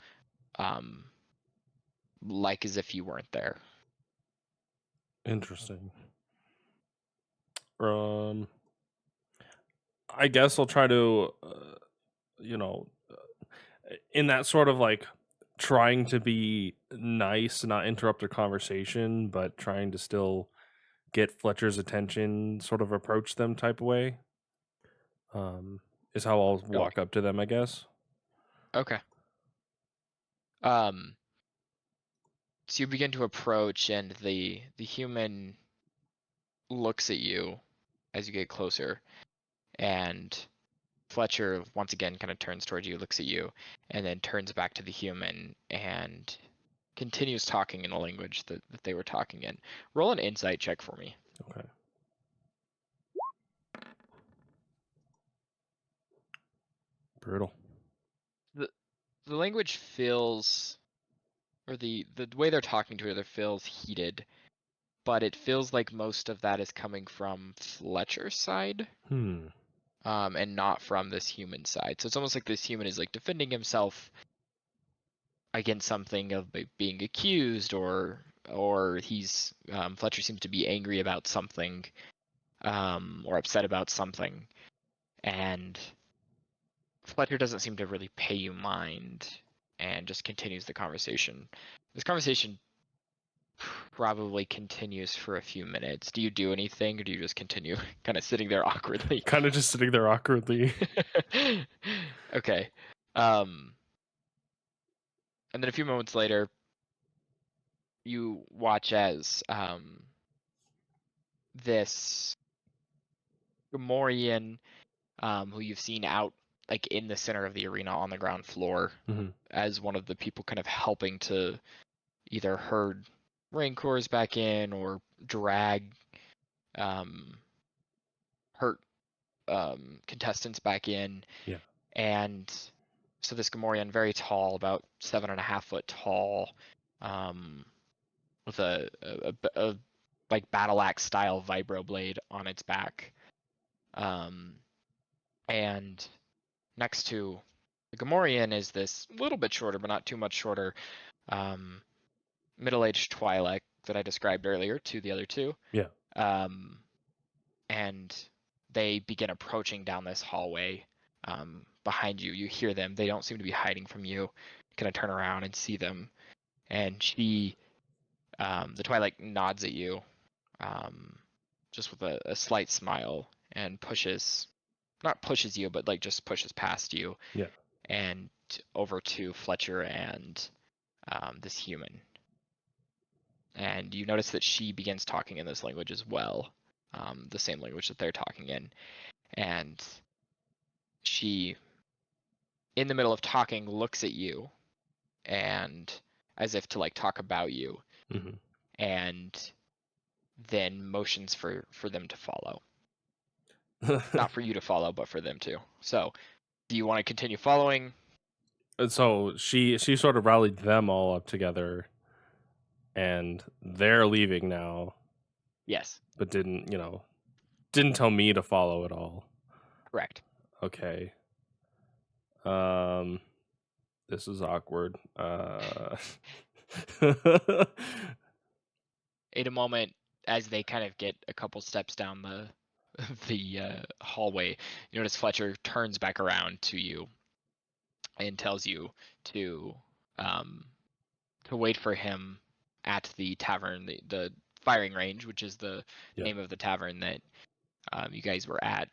like as if you weren't there. Interesting. I guess I'll try to, in that sort of like trying to be nice and not interrupt their conversation, but trying to still get Fletcher's attention, sort of approach them type of way. Is how I'll walk up to them, I guess. Okay. So you begin to approach, and the human looks at you as you get closer, and Fletcher once again kind of turns towards you, looks at you, and then turns back to the human and continues talking in a language that they were talking in. Roll an insight check for me. Okay. Brutal. The language feels, or the way they're talking to each other feels heated, but it feels like most of that is coming from Fletcher's side. And not from this human side. So it's almost like this human is like defending himself against something of being accused, or he's Fletcher seems to be angry about something, or upset about something, and Fletcher doesn't seem to really pay you mind and just continues the conversation. This conversation probably continues for a few minutes. Do you do anything, or do you just continue kind of sitting there awkwardly? Kind of just sitting there awkwardly. Okay. And then a few moments later, you watch as this Gamorrean, who you've seen out like in the center of the arena on the ground floor, as one of the people kind of helping to either herd Rancors back in or drag hurt contestants back in. Yeah. And so this Gamorrean, very tall, about 7.5 foot tall, with a like battle axe style vibro blade on its back, and next to the Gamorrean is this little bit shorter, but not too much shorter, middle-aged Twi'lek that I described earlier to the other two. Yeah. And they begin approaching down this hallway behind you. You hear them. They don't seem to be hiding from you. Kind of turn around and see them. And she, the Twi'lek, nods at you, just with a slight smile, and not pushes you, but like just pushes past you. Yeah. And over to Fletcher and this human. And you notice that she begins talking in this language as well, the same language that they're talking in. And she, in the middle of talking, looks at you, and as if to like talk about you, and then motions for them to follow. Not for you to follow, but for them to. So, do you want to continue following? And so she sort of rallied them all up together, and they're leaving now. Yes. But didn't tell me to follow at all. Correct. Okay. This is awkward. In a moment, as they kind of get a couple steps down the hallway, you notice Fletcher turns back around to you and tells you to wait for him at the tavern, the firing range, which is the name of the tavern that you guys were at.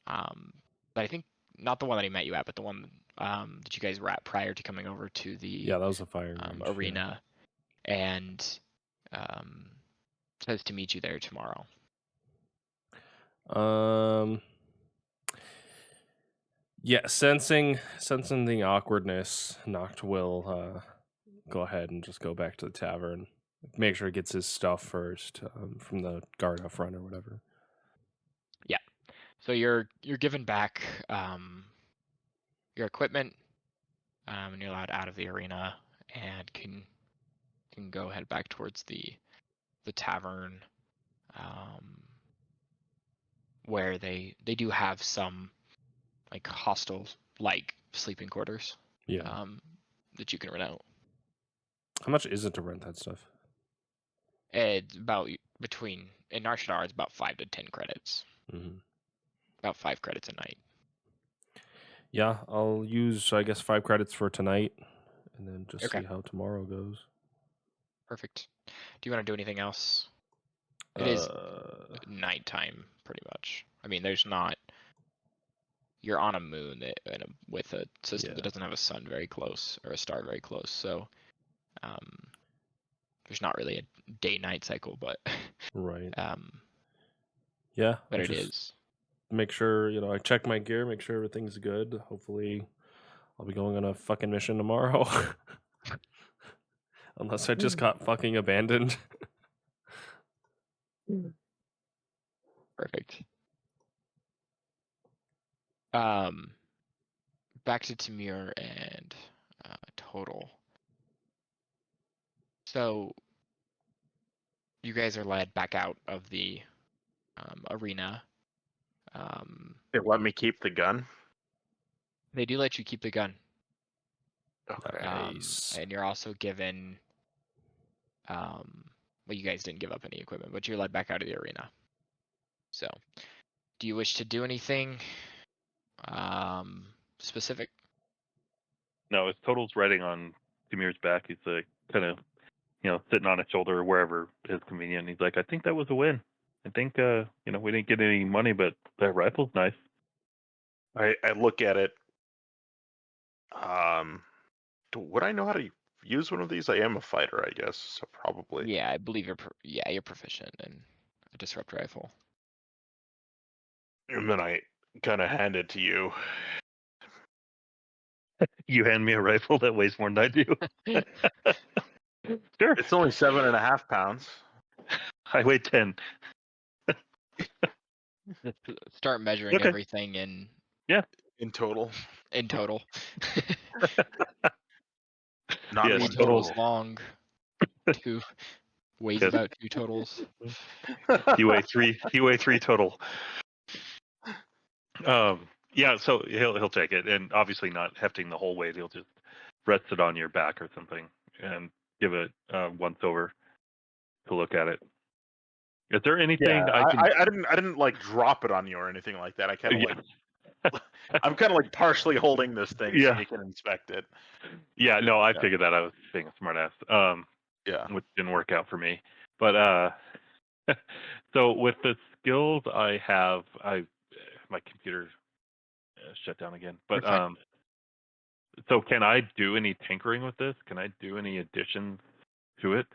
But I think not the one that he met you at, but the one that you guys were at prior to coming over to the that was a firing range, arena, and says to meet you there tomorrow. Yeah, sensing the awkwardness, Noct will go ahead and just go back to the tavern. Make sure he gets his stuff first from the guard up front or whatever. Yeah. So you're given back your equipment, and you're allowed out of the arena and can go head back towards the tavern, where they do have some like hostel like sleeping quarters. Yeah. That you can rent out. How much is it to rent that stuff? It's about in Narshadar it's about 5 to 10 credits. Mm-hmm. About 5 credits a night. Yeah, I'll use, I guess, 5 credits for tonight, and then just Okay. see how tomorrow goes. Perfect. Do you want to do anything else? It is nighttime, pretty much. I mean, there's not. You're on a moon with a system that doesn't have a sun very close or a star very close, so there's not really a day-night cycle, but right. but I it just is. make sure, I check my gear, make sure everything's good. Hopefully, I'll be going on a fucking mission tomorrow. Unless I just got fucking abandoned. Perfect. Back to Tamir and Total. So you guys are led back out of the arena. They let me keep the gun. They do let you keep the gun. Okay. Nice. And you're also given. Well, you guys didn't give up any equipment, but you're led back out of the arena. So, do you wish to do anything specific? No, it's Total's riding on Tamir's back. He's like kind of, sitting on his shoulder or wherever is convenient. He's like, I think that was a win. I think, we didn't get any money, but that rifle's nice. I look at it. Would I know how to use one of these? I am a fighter, I guess, so probably. Yeah, I believe you're proficient in a disrupt rifle. And then I kind of hand it to you. You hand me a rifle that weighs more than I do. Sure. It's only 7.5 pounds. I weigh 10. Just start measuring everything in total. in total. Not 3 one totals total. long. 2 weighs Yes. about 2 totals. You weigh 3. You weigh 3 total. Yeah, so he'll take it, and obviously not hefting the whole weight. He'll just rest it on your back or something, and give it once over to look at it. Is there anything Yeah, I can? I didn't like drop it on you or anything like that. I kind of I'm kind of like partially holding this thing so you can inspect it. Yeah, no, I figured that. I was being a smartass. Yeah. Which didn't work out for me. But so with the skills I have, my computer shut down again. But so can I do any tinkering with this? Can I do any additions to it?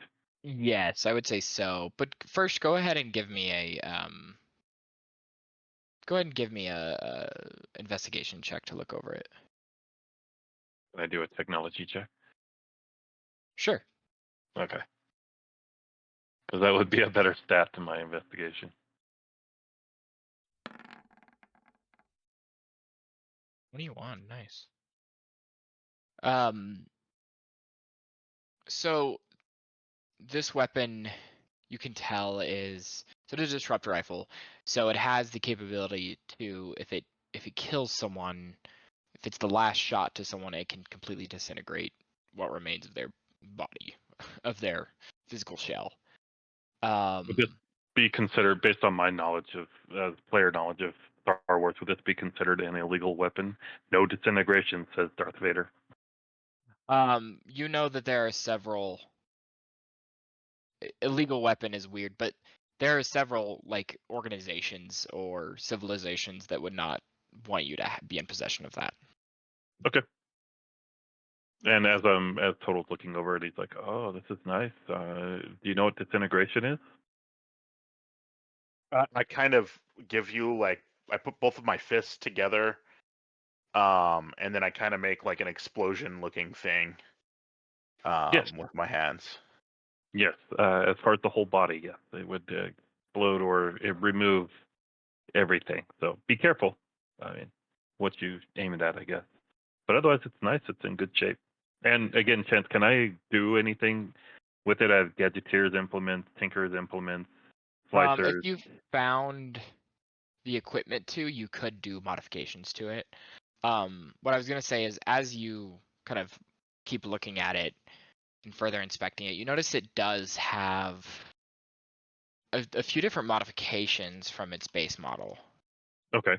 Yes, I would say so. But first, go ahead and give me a investigation check to look over it. Can I do a technology check? Sure. Okay. Because that would be a better stat to my investigation. 21, nice. So this weapon, you can tell is so it's a disrupt rifle. So it has the capability to, if it kills someone, if it's the last shot to someone, it can completely disintegrate what remains of their body, of their physical shell. Would this be considered, based on my knowledge of player knowledge of Star Wars, would this be considered an illegal weapon? No disintegration, says Darth Vader. You know that there are several. Illegal weapon is weird, but there are several like organizations or civilizations that would not want you to be in possession of that. Okay. And as Total's looking over it, he's like, "Oh, this is nice. Do you know what disintegration is?" I kind of give you like I put both of my fists together, and then I kind of make like an explosion-looking thing, Yes. with my hands. Yes. As far as the whole body, yes, it would explode or remove everything. So be careful. I mean, what you aim it at, I guess. But otherwise, it's nice. It's in good shape. And again, Chance, can I do anything with it as Gadgeteer's implements, Tinker's implements, Slicers? If you found the equipment to, you could do modifications to it. What I was gonna say is, as you kind of keep looking at it and further inspecting it, you notice it does have a few different modifications from its base model. Okay.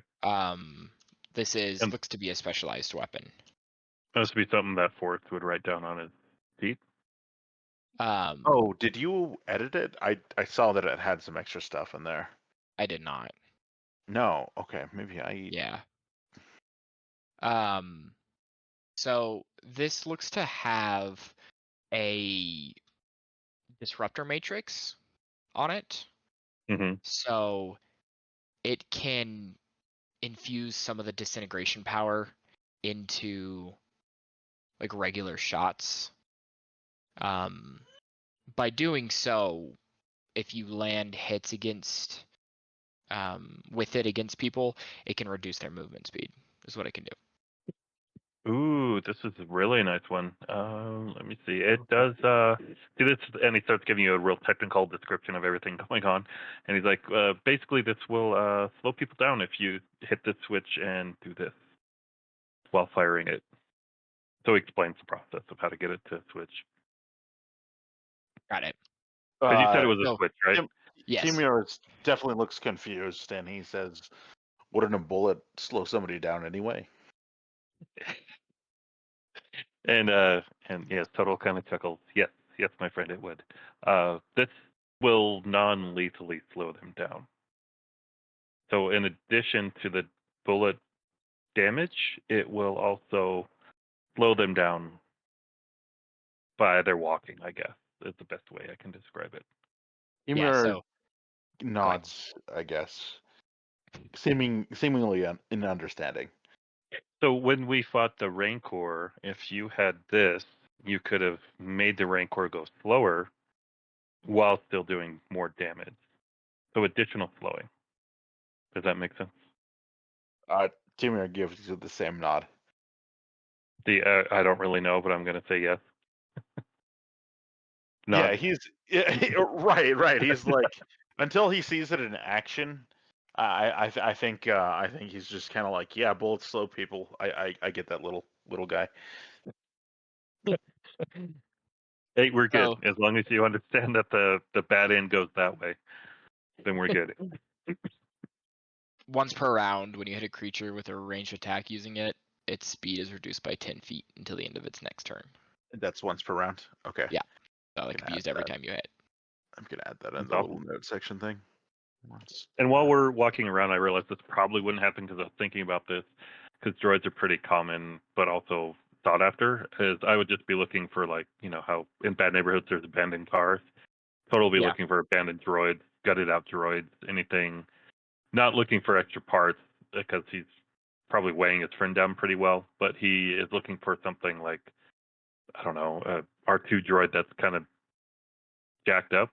This And looks to be a specialized weapon. must be something that Forrest would write down on his sheet. Oh, did you edit it? I saw that it had some extra stuff in there. I did not. No, okay, maybe I. Yeah. So this looks to have a disruptor matrix on it. Mm-hmm. So it can infuse some of the disintegration power into like regular shots. By doing so, if you land hits against with it against people, it can reduce their movement speed. Is what it can do. Ooh, this is a really nice one. Let me see. It does. See this, and he starts giving you a real technical description of everything going on, and he's like, basically, this will slow people down if you hit this switch and do this while firing it. So he explains the process of how to get it to switch. Got it. Because you said it was a So switch, right? yes. Timur definitely looks confused, and he says, "Wouldn't a bullet slow somebody down anyway?" And yes, Total kind of chuckles. Yes, my friend, it would. This will non-lethally slow them down. So in addition to the bullet damage, it will also slow them down by their walking, I guess, is the best way I can describe it. Timur So nods, I guess, seemingly in understanding. So when we fought the Rancor, if you had this, you could have made the Rancor go slower while still doing more damage. So additional slowing. Does that make sense? Timur gives you the same nod. I don't really know, but I'm going to say yes. Yeah, right. He's like, until he sees it in action, I think he's just kind of like, yeah, bullets slow people. I get that little guy. Hey, we're good. So- As long as you understand that the bad end goes that way, then we're good. once per round, when you hit a creature with a ranged attack using it, its speed is reduced by 10 feet until the end of its next turn. That's once per round. Okay. Yeah. So it Can can be add used every that. time you hit. I'm gonna add that in That's the little awesome. note section thing. Once. And while we're walking around, I realized this probably wouldn't happen because I was thinking about this, because droids are pretty common, but also sought after. Is I would just be looking for, like, you know how in bad neighborhoods there's abandoned cars. Total be Yeah. looking for abandoned droids, gutted out droids, anything. Not looking for extra parts because he's probably weighing his friend down pretty well, but he is looking for something like, I don't know, a R2 droid that's kind of jacked up.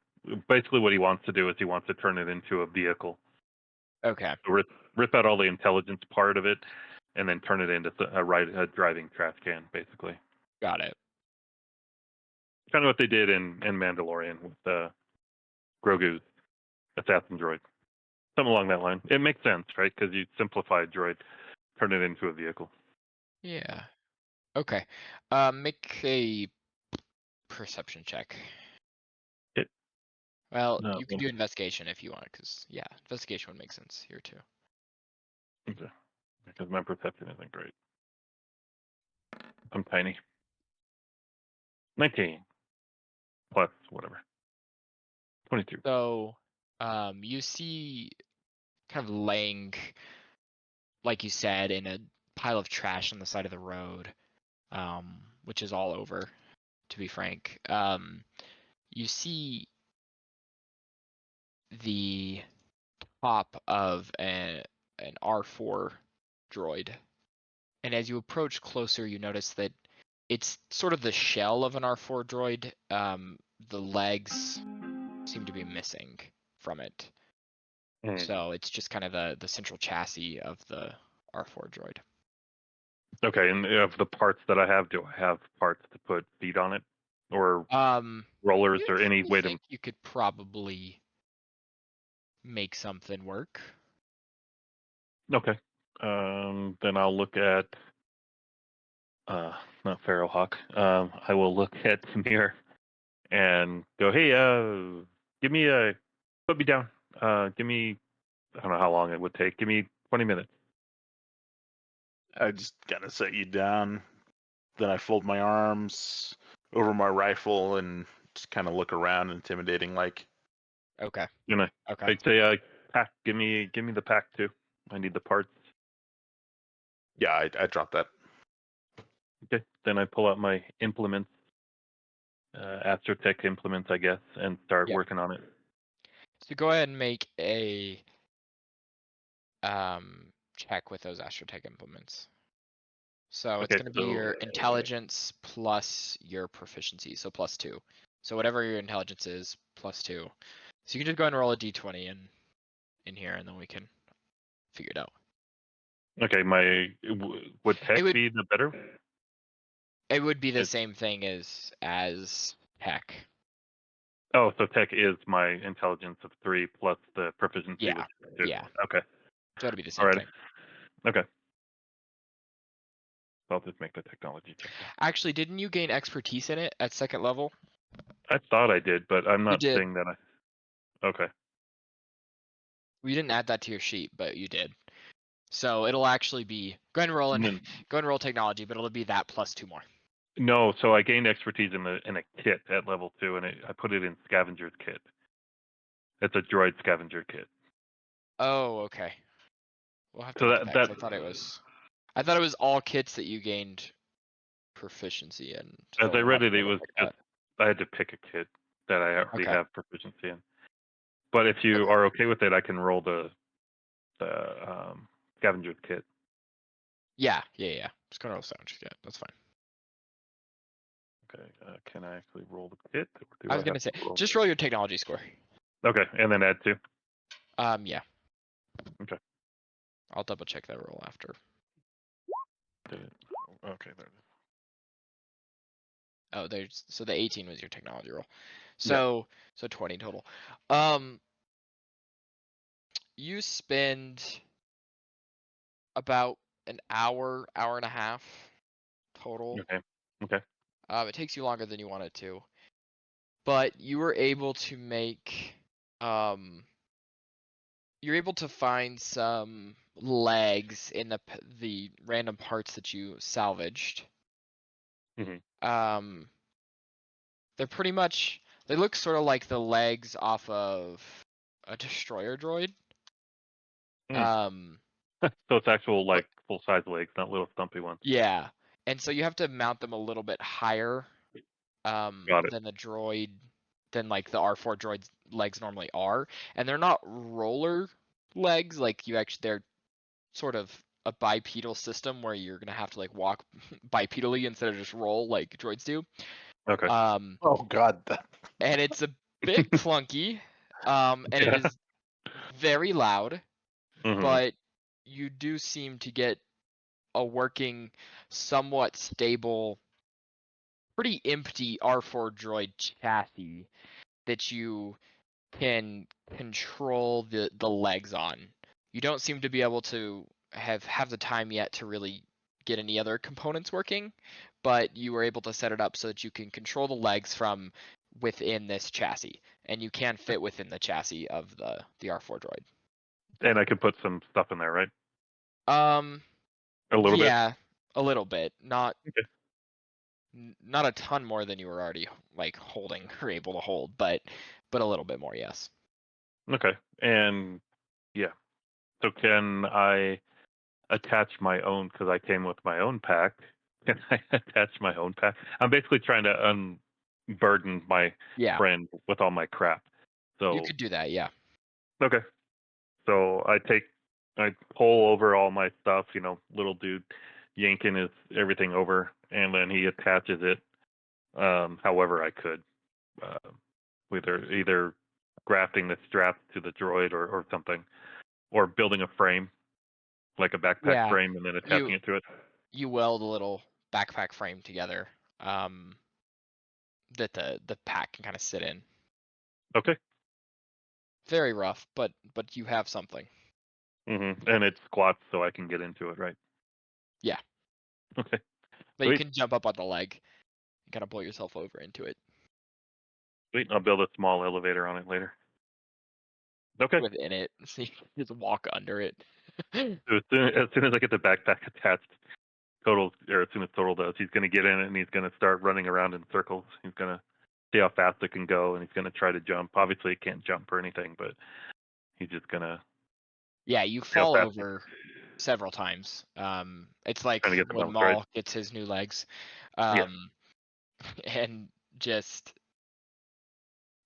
Basically, what he wants to do is he wants to turn it into a vehicle. Okay. So rip out all the intelligence part of it, and then turn it into a driving trash can, basically. Got it. Kind of what they did in Mandalorian with Grogu's assassin droid. Something along that line. It makes sense, right? Because you simplify a droid, turn it into a vehicle. Yeah. Okay. Make a perception check. Well, No, you can do investigation if you want, because yeah, investigation would make sense here too. okay. Because my perception isn't great. I'm tiny. 19 plus whatever. 22. So, you see, kind of laying, like you said, in a pile of trash on the side of the road, which is all over, to be frank. You see the top of an R4 droid. And as you approach closer, you notice that it's sort of the shell of an R4 droid. The legs seem to be missing from it. So it's just kind of the central chassis of the R4 droid. Okay, and of the parts that I have, do I have parts to put feet on it? Or rollers or any way I to... think you could probably make something work. Okay. Then I'll look at not Pharaoh Hawk. I will look at Samir and go, hey, give me put me down. Give me, I don't know how long it would take. Give me 20 minutes. I just kind of set you down. Then I fold my arms over my rifle and just kind of look around, intimidating like. Okay. And Okay. I'd say, pack. Give me the pack too. I need the parts. Yeah, I dropped that. Okay. Then I pull out my implements, Astrotech implements, I guess, and start Yep. working on it. So go ahead and make a check with those Astrotech implements. So it's Okay, going to be your intelligence plus your proficiency, so +2. So whatever your intelligence is, +2. So you can just go ahead and roll a d20 in here, and then we can figure it out. Okay, would tech would- be the better? It would be the It's- same thing as tech. Oh, so tech is my intelligence of 3 plus the proficiency. Yeah, Which is 2. yeah. Okay. So it'd be the same Alright. thing. Okay. I'll just make the technology check. Actually, didn't you gain expertise in it at 2nd level? I thought I did, but I'm not did. saying that I. Okay. We didn't add that to your sheet, but you did. So it'll actually be go ahead and roll No, go ahead and roll technology, but it'll be that +2 more. no, so I gained expertise in a kit at level 2, and I put it in scavenger's kit. It's a droid scavenger kit. Oh, okay. We'll have to So look at that 'cause that I thought it was all kits that you gained proficiency in. as So I we'll read have it, to it double was check just that. I had to pick a kit that I already Okay. have proficiency in. But if you Okay. are okay with it, I can roll the scavenger's kit. Yeah. Just gonna roll scavenger kit. That's fine. Okay. Can I actually roll the kit? Or do I was gonna have say to roll? just roll your technology score. Okay, and then add 2. Yeah. Okay. I'll double check that roll after. Did it? Okay, there it is. Oh, so the 18 was your technology roll. Yeah. So 20 total. You spend about an hour and a half total. Okay. It takes you longer than you want it to, but you were able to make you're able to find some legs in the random parts that you salvaged. Mhm. They're pretty much they look sort of like the legs off of a destroyer droid. So it's actual like full size legs, not little stumpy ones. Yeah, and so you have to mount them a little bit higher Got it. than like the R4 droid's legs normally are, and they're not roller legs. Like they're sort of a bipedal system where you're gonna have to like walk bipedally instead of just roll like droids do. Okay. Oh God. And it's a bit clunky, and it is very loud, Mhm. but you do seem to get a working, somewhat stable, pretty empty R4 droid chassis that you can control the legs on. You don't seem to be able to have the time yet to really get any other components working, but you were able to set it up so that you can control the legs from within this chassis, and you can fit within the chassis of the R4 droid. And I can put some stuff in there, right? Um, A little bit. yeah, a little bit, not Okay. not a ton more than you were already like holding or able to hold, but a little bit more, yes. Okay. And yeah. So can I attach my own, because I came with my own pack? Can I attach my own pack? I'm basically trying to unburden my Yeah, friend with all my crap. you So could do that, yeah. okay. So I pull over all my stuff, little dude yanking everything over, and then he attaches it however I could, with either grafting the strap to the droid or something, or building a frame, like a backpack Yeah, frame, and then attaching it to it. you weld a little backpack frame together, that the pack can kind of sit in. Okay. Very rough, but you have something. And it squats so I can get into it, right? Yeah. Okay. But you Sweet. can jump up on the leg and kind of pull yourself over into it Sweet. I'll build a small elevator on it later. Okay. within it. So you can just walk under it. So as soon as I get the backpack attached, as soon as Total does, he's going to get in it and he's going to start running around in circles. He's going to see how fast it can go and he's going to try to jump. Obviously, it can't jump or anything, but he's just going to Yeah, you see how fall fast over several times. It's like trying to get the when bumps right. Maul gets his new legs. Yeah. And just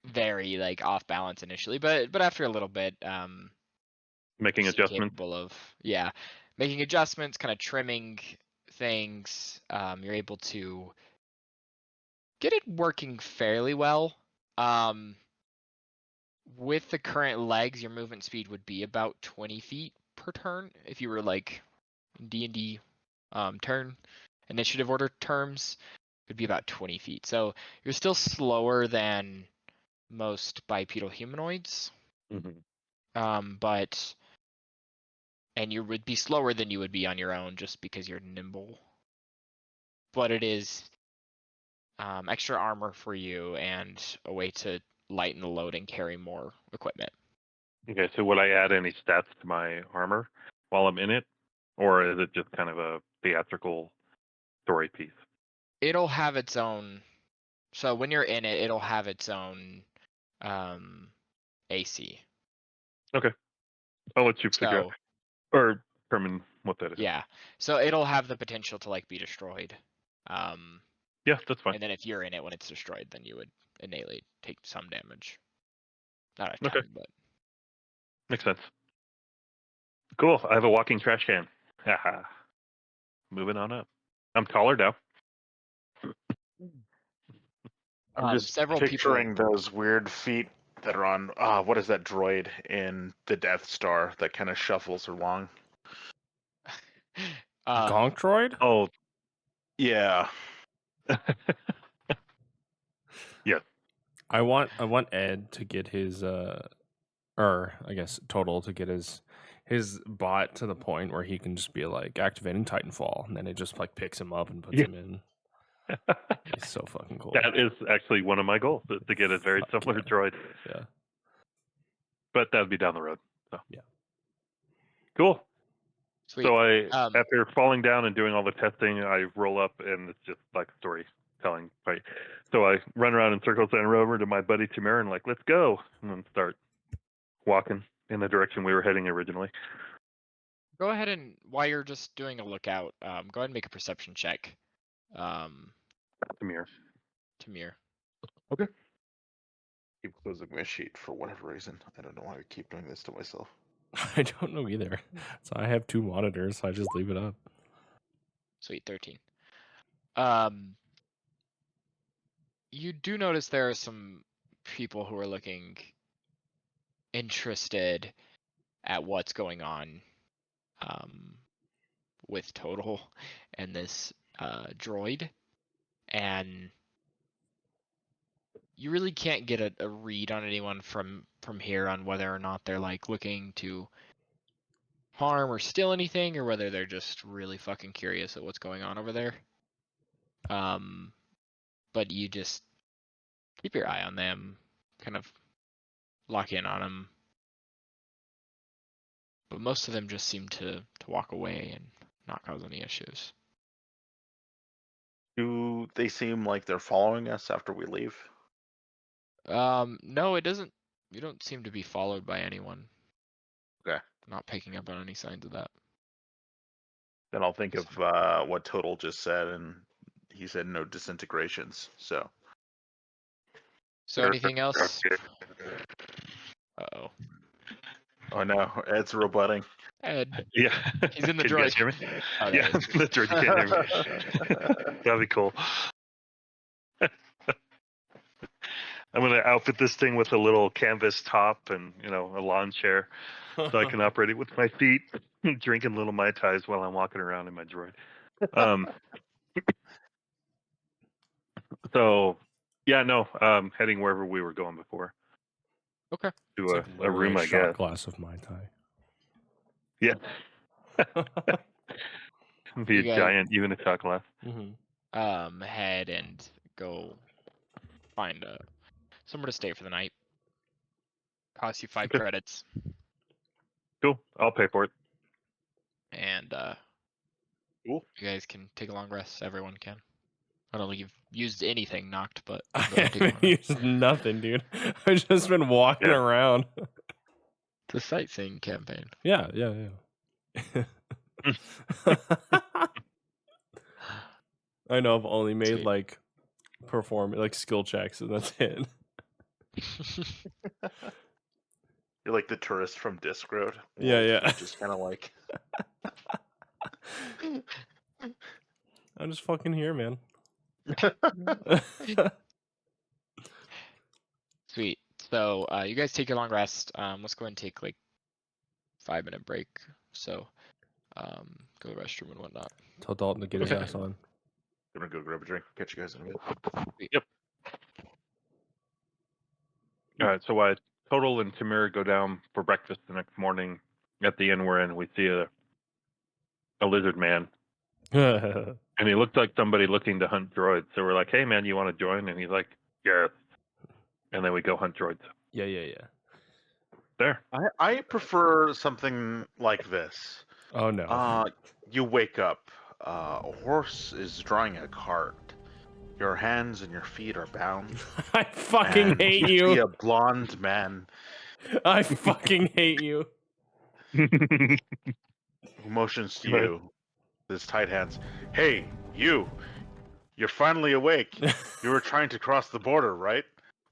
very like off balance initially, but after a little bit, Making seem adjustments. capable of making adjustments, kind of trimming things. You're able to get it working fairly well. With the current legs, your movement speed would be about 20 feet per turn if you were like D&D turn initiative order terms. It would be about 20 feet. So you're still slower than most bipedal humanoids, but and you would be slower than you would be on your own just because you're nimble. But it is extra armor for you and a way to lighten the load and carry more equipment. Okay, so would I add any stats to my armor while I'm in it? Or is it just kind of a theatrical story piece? It'll have its own. So when you're in it, it'll have its own AC. Okay. I'll let you figure out. So Or determine what that is. yeah, so it'll have the potential to like be destroyed. Yeah, that's fine. And then if you're in it when it's destroyed, then you would innately take some damage. Not a Okay. ton, but Makes sense. Cool. I have a walking trash can. Haha. Moving on up. I'm taller now. I'm just several picturing those weird feet that are on. What is that droid in the Death Star that kind of shuffles along? Gonk droid? Oh, Yeah. yes. I want Ed to get his or I guess Total to get his bot to the point where he can just be like activating Titanfall, and then it just like picks him up and puts Yeah. him in. He's so fucking cool. That is actually one of my goals, is to get a very Fuck similar yeah. droid. Yeah. But that would be down the road. So Yeah. Cool. Sweet. So after falling down and doing all the testing, I roll up and it's just like storytelling, right? So I run around in circles and run over to my buddy Tamir and like, let's go, and then start walking in the direction we were heading originally. Go ahead and while you're just doing a lookout, go ahead and make a perception check. Tamir. Okay. Keep closing my sheet for whatever reason. I don't know why I keep doing this to myself. I don't know either. So I have two monitors, so I just leave it up. Sweet, 13. You do notice there are some people who are looking interested at what's going on with Total and this droid, and you really can't get a read on anyone from here on whether or not they're like looking to harm or steal anything, or whether they're just really fucking curious at what's going on over there. But you just keep your eye on them, kind of lock in on them. But most of them just seem to walk away and not cause any issues. Do they seem like they're following us after we leave? No, it doesn't. You don't seem to be followed by anyone. Okay. Not picking up on any signs of that. Then I'll think of what Total just said, and he said no disintegrations. So Anything else? Uh-oh. Oh no, Ed's rebutting. Ed. Yeah. He's in the Can you guys droid. hear me? Oh, Yeah, there he is. the droid, you can't hear me. That'd be cool. I'm gonna outfit this thing with a little canvas top and a lawn chair, so I can operate it with my feet, drinking little Mai Tais while I'm walking around in my droid. So, yeah, no, heading wherever we were going before. Okay. To It's like a literally room, a I shot guess. glass of Mai Tai. Yeah. Be You a guys- giant Unitalk glass. Head and go find somewhere to stay for the night. Costs you 5 Okay. credits, Cool. I'll pay for it. and Cool. you guys can take a long rest. Everyone can. I don't think you've used anything knocked, but I go ahead and take a haven't long rest. used nothing, dude. I've just been walking Yeah. around. It's a sightseeing campaign. Yeah. I know I've only made Sweet. like skill checks and that's it. You're like the tourist from Disc Road. Yeah, World. yeah. You're just kind of like. I'm just fucking here, man. Sweet. So you guys take a long rest. Let's go ahead and take like 5-minute break. So go to the restroom and whatnot. Tell Dalton to get his ass on. Gonna go grab a drink. Catch you guys in a bit. All right. So Total and Tamir go down for breakfast the next morning. At the inn we're in, we see a lizard man, and he looked like somebody looking to hunt droids. So we're like, "Hey, man, you want to join?" And he's like, "Yes." And then we go hunt droids. Yeah. There. I prefer something like this. Oh no. You wake up. A horse is drawing a cart. Your hands and your feet are bound. I fucking and hate you. See you. a blonde man I fucking hate you. who motions to Right. you. His tight hands. Hey, you! You're finally awake. You were trying to cross the border, right?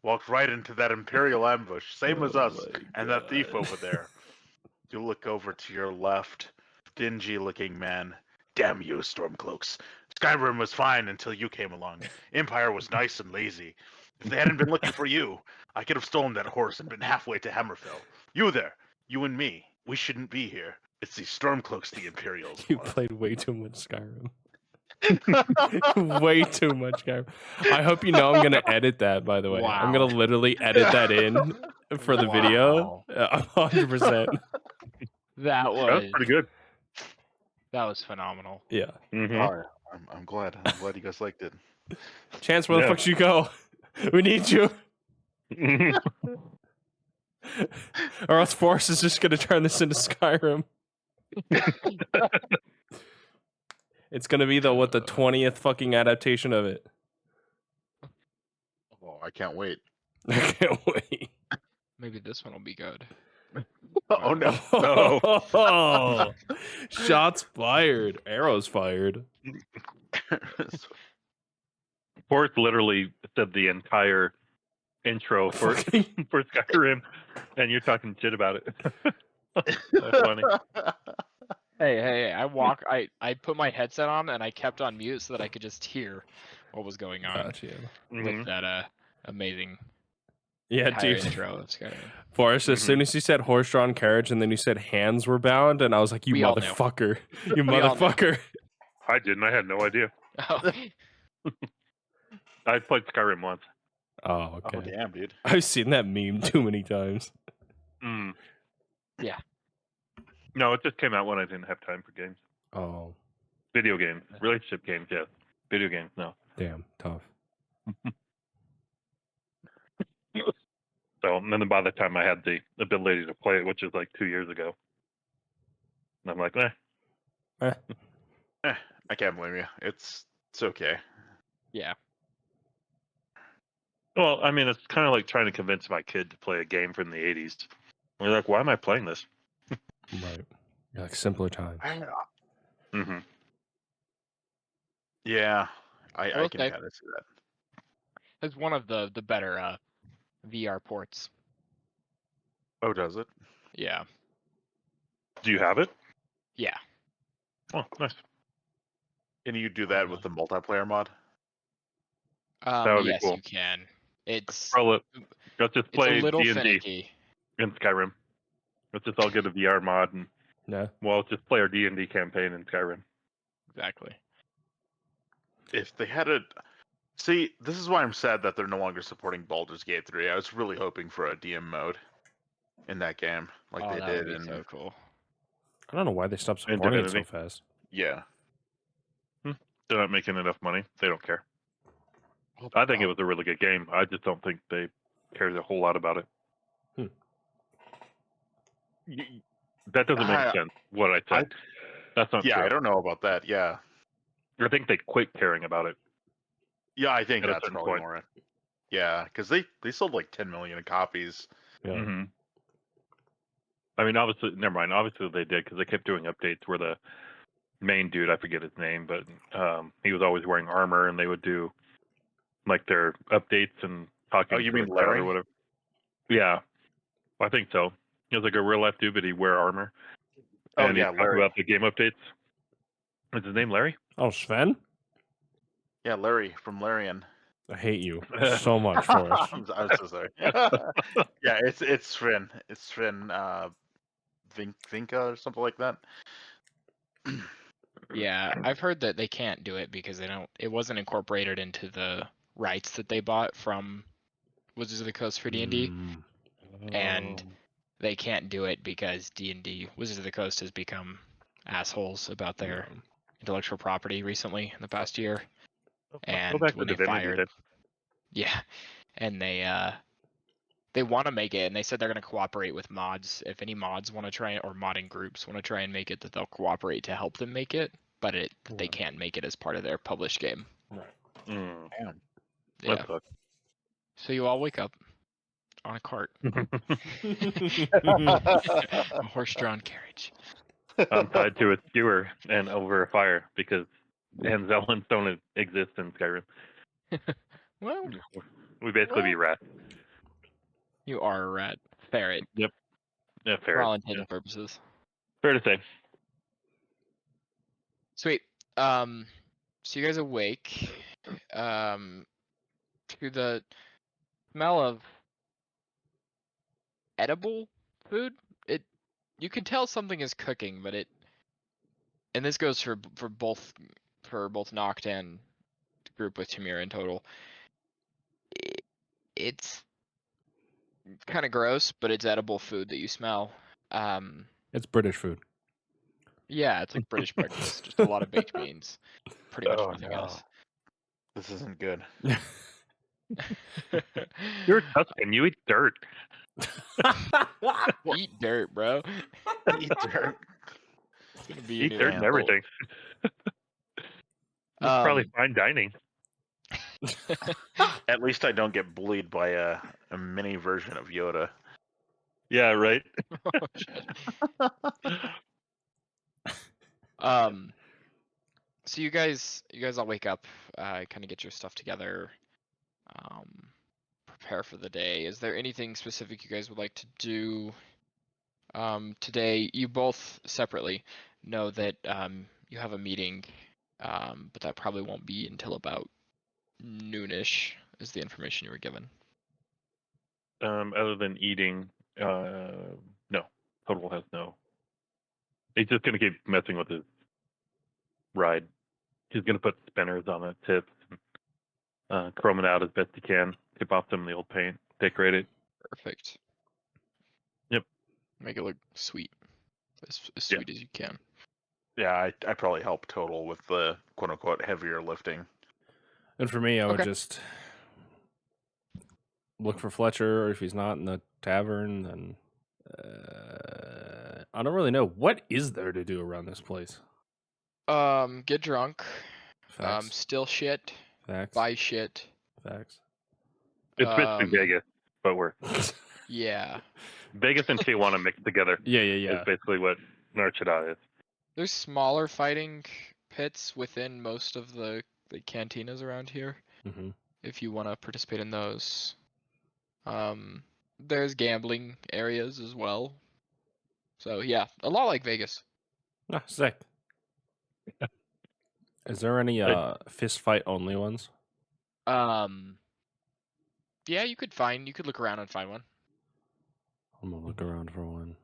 Walked right into that Imperial ambush, same as Oh us, my and that thief God. over there. You look over to your left. Dingy-looking man. Damn you, Stormcloaks. Skyrim was fine until you came along. Empire was nice and lazy. If they hadn't been looking for you, I could have stolen that horse and been halfway to Hammerfell. You there, you and me, we shouldn't be here. It's these Stormcloaks the Imperials You want. played way too much Skyrim. Way too much Skyrim. I hope you know I'm gonna edit that, by the way. I'm gonna Wow. literally edit that in for the video. Wow. 100%. That That was was pretty good. phenomenal. Yeah. Mm-hmm. Oh, yeah. I'm glad. I'm glad you guys liked it. Chance, where the Yeah. fuck should you go? We need you. Or else Forrest is just gonna turn this into Skyrim. It's gonna be the 20th fucking adaptation of it. Oh, I can't wait. I can't wait. Maybe this one will be good. Oh no. Oh, shots fired. Arrows fired. Forrest literally said the entire intro for for Skyrim, and you're talking shit about it. That's funny. Hey, I put my headset on and I kept on mute so that I could just hear what was going on Gotcha. with that amazing Yeah, entire dude. intro of Skyrim. Forrest, as soon as you said horse-drawn carriage and then you said hands were bound, and I was like, you We all knew. motherfucker. You We all knew. motherfucker. I didn't. I had no idea. Oh, I played Skyrim once. Oh, okay. Oh damn, dude. I've seen that meme too many times. Mm. Yeah. No, it just came out when I didn't have time for games. Oh, Video games, relationship games, yes. Video games, no. damn, tough. So, and then by the time I had the ability to play it, which is like 2 years ago, and I'm like, I can't blame you. It's okay. yeah. Well, I mean, it's kind of like trying to convince my kid to play a game from the 80s. We're like, why am I playing this? Right. You're like simpler times. Mm-hmm. Yeah, I will can say- kind of see that. It's one of the better VR ports. Oh, does it? Yeah. Do you have it? Yeah. Oh, nice. Can you do that with the multiplayer mod? would be Yes, cool. you can. It's Roll it. Let's just it's play a little D&D finicky. in Skyrim. Let's just all get a VR mod, and Yeah. well, let's just play our D&D campaign in Skyrim. Exactly. If they had it, see, this is why I'm sad that they're no longer supporting Baldur's Gate 3. I was really hoping for a DM mode in that game, like Oh, they that did would be in so cool. I don't know why they stopped In supporting it so Divinity. fast. Yeah. They're not making enough money. They don't care. I think it was a really good game. I just don't think they cared a whole lot about it. That doesn't make sense, what I said. That's not Yeah, true. I don't know about that. Yeah. I think they quit caring about it. Yeah, I think At a that's certain probably point. more it. Yeah, because they sold like 10 million copies. Yeah. Mm-hmm. I mean, obviously, never mind. Obviously, they did because they kept doing updates where the main dude, I forget his name, but he was always wearing armor, and they would do like their updates and talking Oh, you to the mean crowd or Larry? whatever. Yeah, I think so. He was like a real life dude, but he'd wear armor, Oh, and he'd yeah, talk Larry. about the game updates. Is his name Larry? Oh, Sven? Yeah, Larry from Larian. I hate you so much, Forrest. I'm so sorry. Yeah, it's Sven. It's Sven Vinka or something like that. Yeah, I've heard that they can't do it because it wasn't incorporated into the rights that they bought from Wizards of the Coast for D&D, Mm, and they can't do it because D&D Wizards of the Coast has become assholes about their yeah. intellectual property recently in the past year. Go And back to when they Divinity fired, then. yeah, and they want to make it, and they said they're going to cooperate with mods. If any mods want to try, or modding groups want to try and make it, that they'll cooperate to help them make it, but they can't make it as part of their published game. Right. Mm, Damn. Yeah. that sucks. So you all wake up on a cart, a horse-drawn carriage. I'm tied to a skewer and over a fire because hands elements don't exist in Skyrim. Well, We basically be rats. you are a rat. Ferret, Yep. Yeah, for fair. all intents and purposes. Fair to say. Sweet. So you guys awake, to the smell of edible food. You can tell something is cooking, but and this goes for both Noct and the group with Tamira in total. It's kind of gross, but it's edible food that you smell. It's British food. Yeah, it's like British breakfast, just a lot of baked beans, pretty much Oh, nothing no. else. This isn't good. You're Tuscan. You eat dirt. Eat dirt, bro. Eat dirt. It's gonna be Eat in dirt and everything. It's probably fine dining. At least I don't get bullied by a mini version of Yoda. Yeah, right. Oh, shit. So you guys all wake up, kind of get your stuff together, prepare for the day. Is there anything specific you guys would like to do today? You both separately know that you have a meeting, but that probably won't be until about noonish, is the information you were given. Other than eating, no. Total has no. He's just gonna keep messing with his ride. He's gonna put spinners on the tips, chrome it out as best he can, tip off some of the old paint, decorate it. Perfect. Yep. Make it look sweet, as sweet as you can. Yeah, I probably help Total with the quote unquote heavier lifting. And for me, I would Okay. just look for Fletcher, or if he's not in the tavern, then I don't really know. What is there to do around this place? Get drunk. Facts. Steal shit. Facts. Buy shit. Facts. It's basically Vegas, but worse. Yeah. Vegas and Tijuana mixed together Yeah. is basically what Narchada is. There's smaller fighting pits within most of the cantinas around here, Mm-hmm. if you want to participate in those. There's gambling areas as well. So yeah, a lot like Vegas. Ah, sick. Is there any fist fight only ones? Yeah, you could look around and find one. I'm gonna look around for one.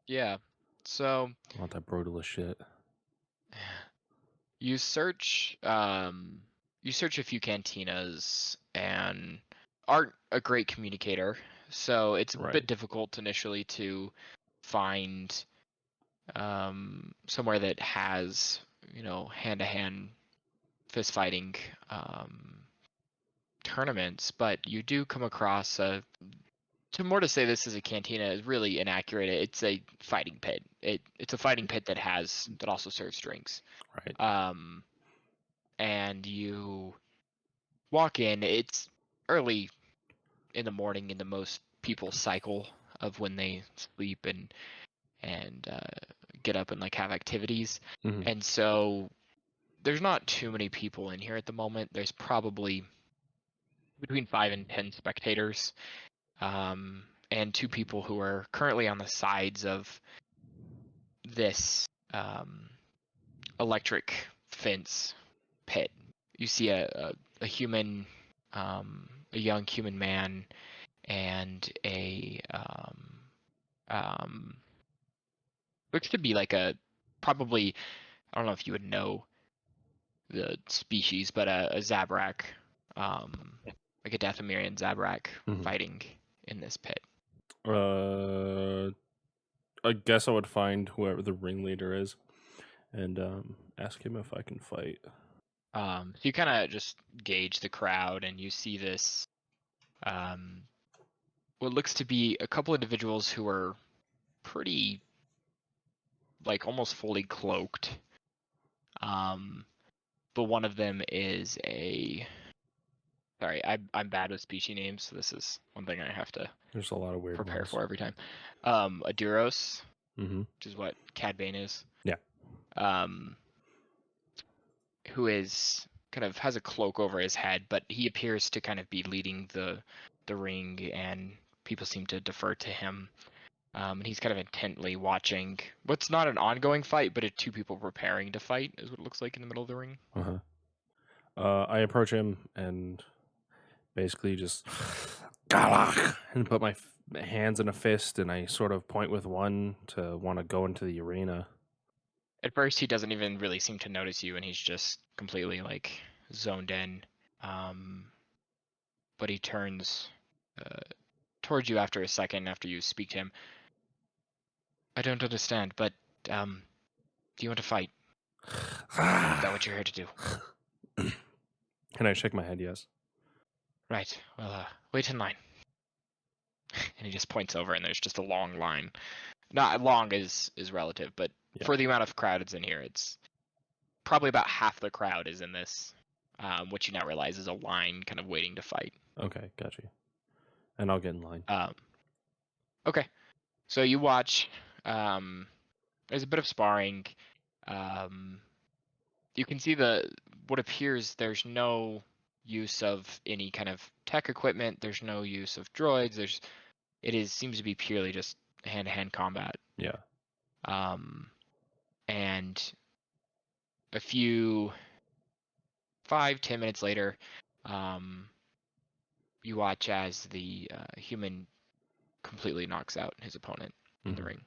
Yeah. So I want that brutalist shit. you search a few cantinas and aren't a great communicator, so it's a Right. bit difficult initially to find somewhere that has, hand-to-hand fist fighting tournaments, but you do come across to say this is a cantina is really inaccurate. It's a fighting pit. It's a fighting pit that also serves drinks. Right. And you walk in. It's early in the morning in the most people's cycle of when they sleep and get up and like have activities. Mhm. And so there's not too many people in here at the moment. There's probably between 5 and 10 spectators, and 2 people who are currently on the sides of this electric fence pit. You see a human, a young human man, and a looks to be like probably, I don't know if you would know the species, but a Zabrak, like a Dathomirian Zabrak Mhm. fighting in this pit. I guess I would find whoever the ringleader is and ask him if I can fight. So you kind of just gauge the crowd, and you see this, what looks to be a couple individuals who are pretty, like almost fully cloaked. But one of them is sorry, I'm bad with species names, so this is one thing I have to There's a lot of weird prepare ones. for every time. A Duros, Mm-hmm. which is what Cad Bane is. Yeah. Who is kind of has a cloak over his head, but he appears to kind of be leading the ring, and people seem to defer to him. And he's kind of intently watching what's not an ongoing fight, but 2 people preparing to fight, is what it looks like in the middle of the ring. Uh-huh. I approach him and basically just and put my hands in a fist, and I sort of point with one to want to go into the arena. At first, he doesn't even really seem to notice you, and he's just completely like zoned in. But he turns towards you after a second, after you speak to him. I don't understand, but do you want to fight? Is that what you're here to do? And I shake my head, yes. Right. Well, wait in line. And he just points over, and there's just a long line. Not long is relative, but Yeah. for the amount of crowd that's in here, it's probably about half the crowd is in this, which you now realize is a line kind of waiting to fight. Okay, got you. And I'll get in line. Okay. So you watch. There's a bit of sparring. You can see what appears there's no use of any kind of tech equipment. There's no use of droids. Seems to be purely just hand-to-hand combat. Yeah. And a few 5-10 minutes later, you watch as the human completely knocks out his opponent in the ring.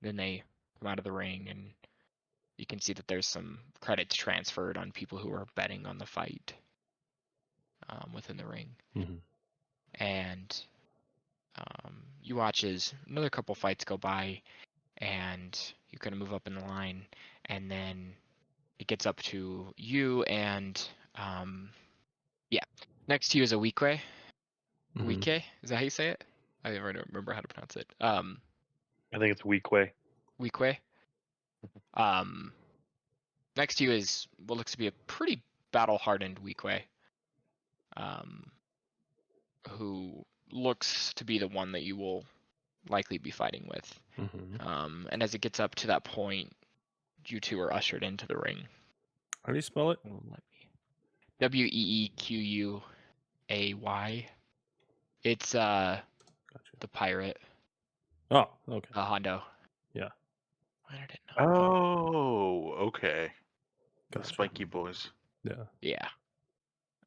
Then they come out of the ring, and you can see that there's some credits transferred on people who are betting on the fight within the ring. Mm-hmm. And you watch as another couple fights go by, and you kind of move up in the line, and then it gets up to you, and next to you is a Weekwe. Mm-hmm. Weekwe, is that how you say it? I never remember how to pronounce it. I think it's Weekwe. Weekwe. Next to you is what looks to be a pretty battle-hardened Weekwe, who looks to be the one that you will likely be fighting with. Mm-hmm. And as it gets up to that point, you 2 are ushered into the ring. How do you spell it? Weequay. It's Gotcha. the pirate, Oh, okay. Hondo. Yeah. Why did it not? Oh, okay. The Gotcha. spiky boys. Yeah. Yeah.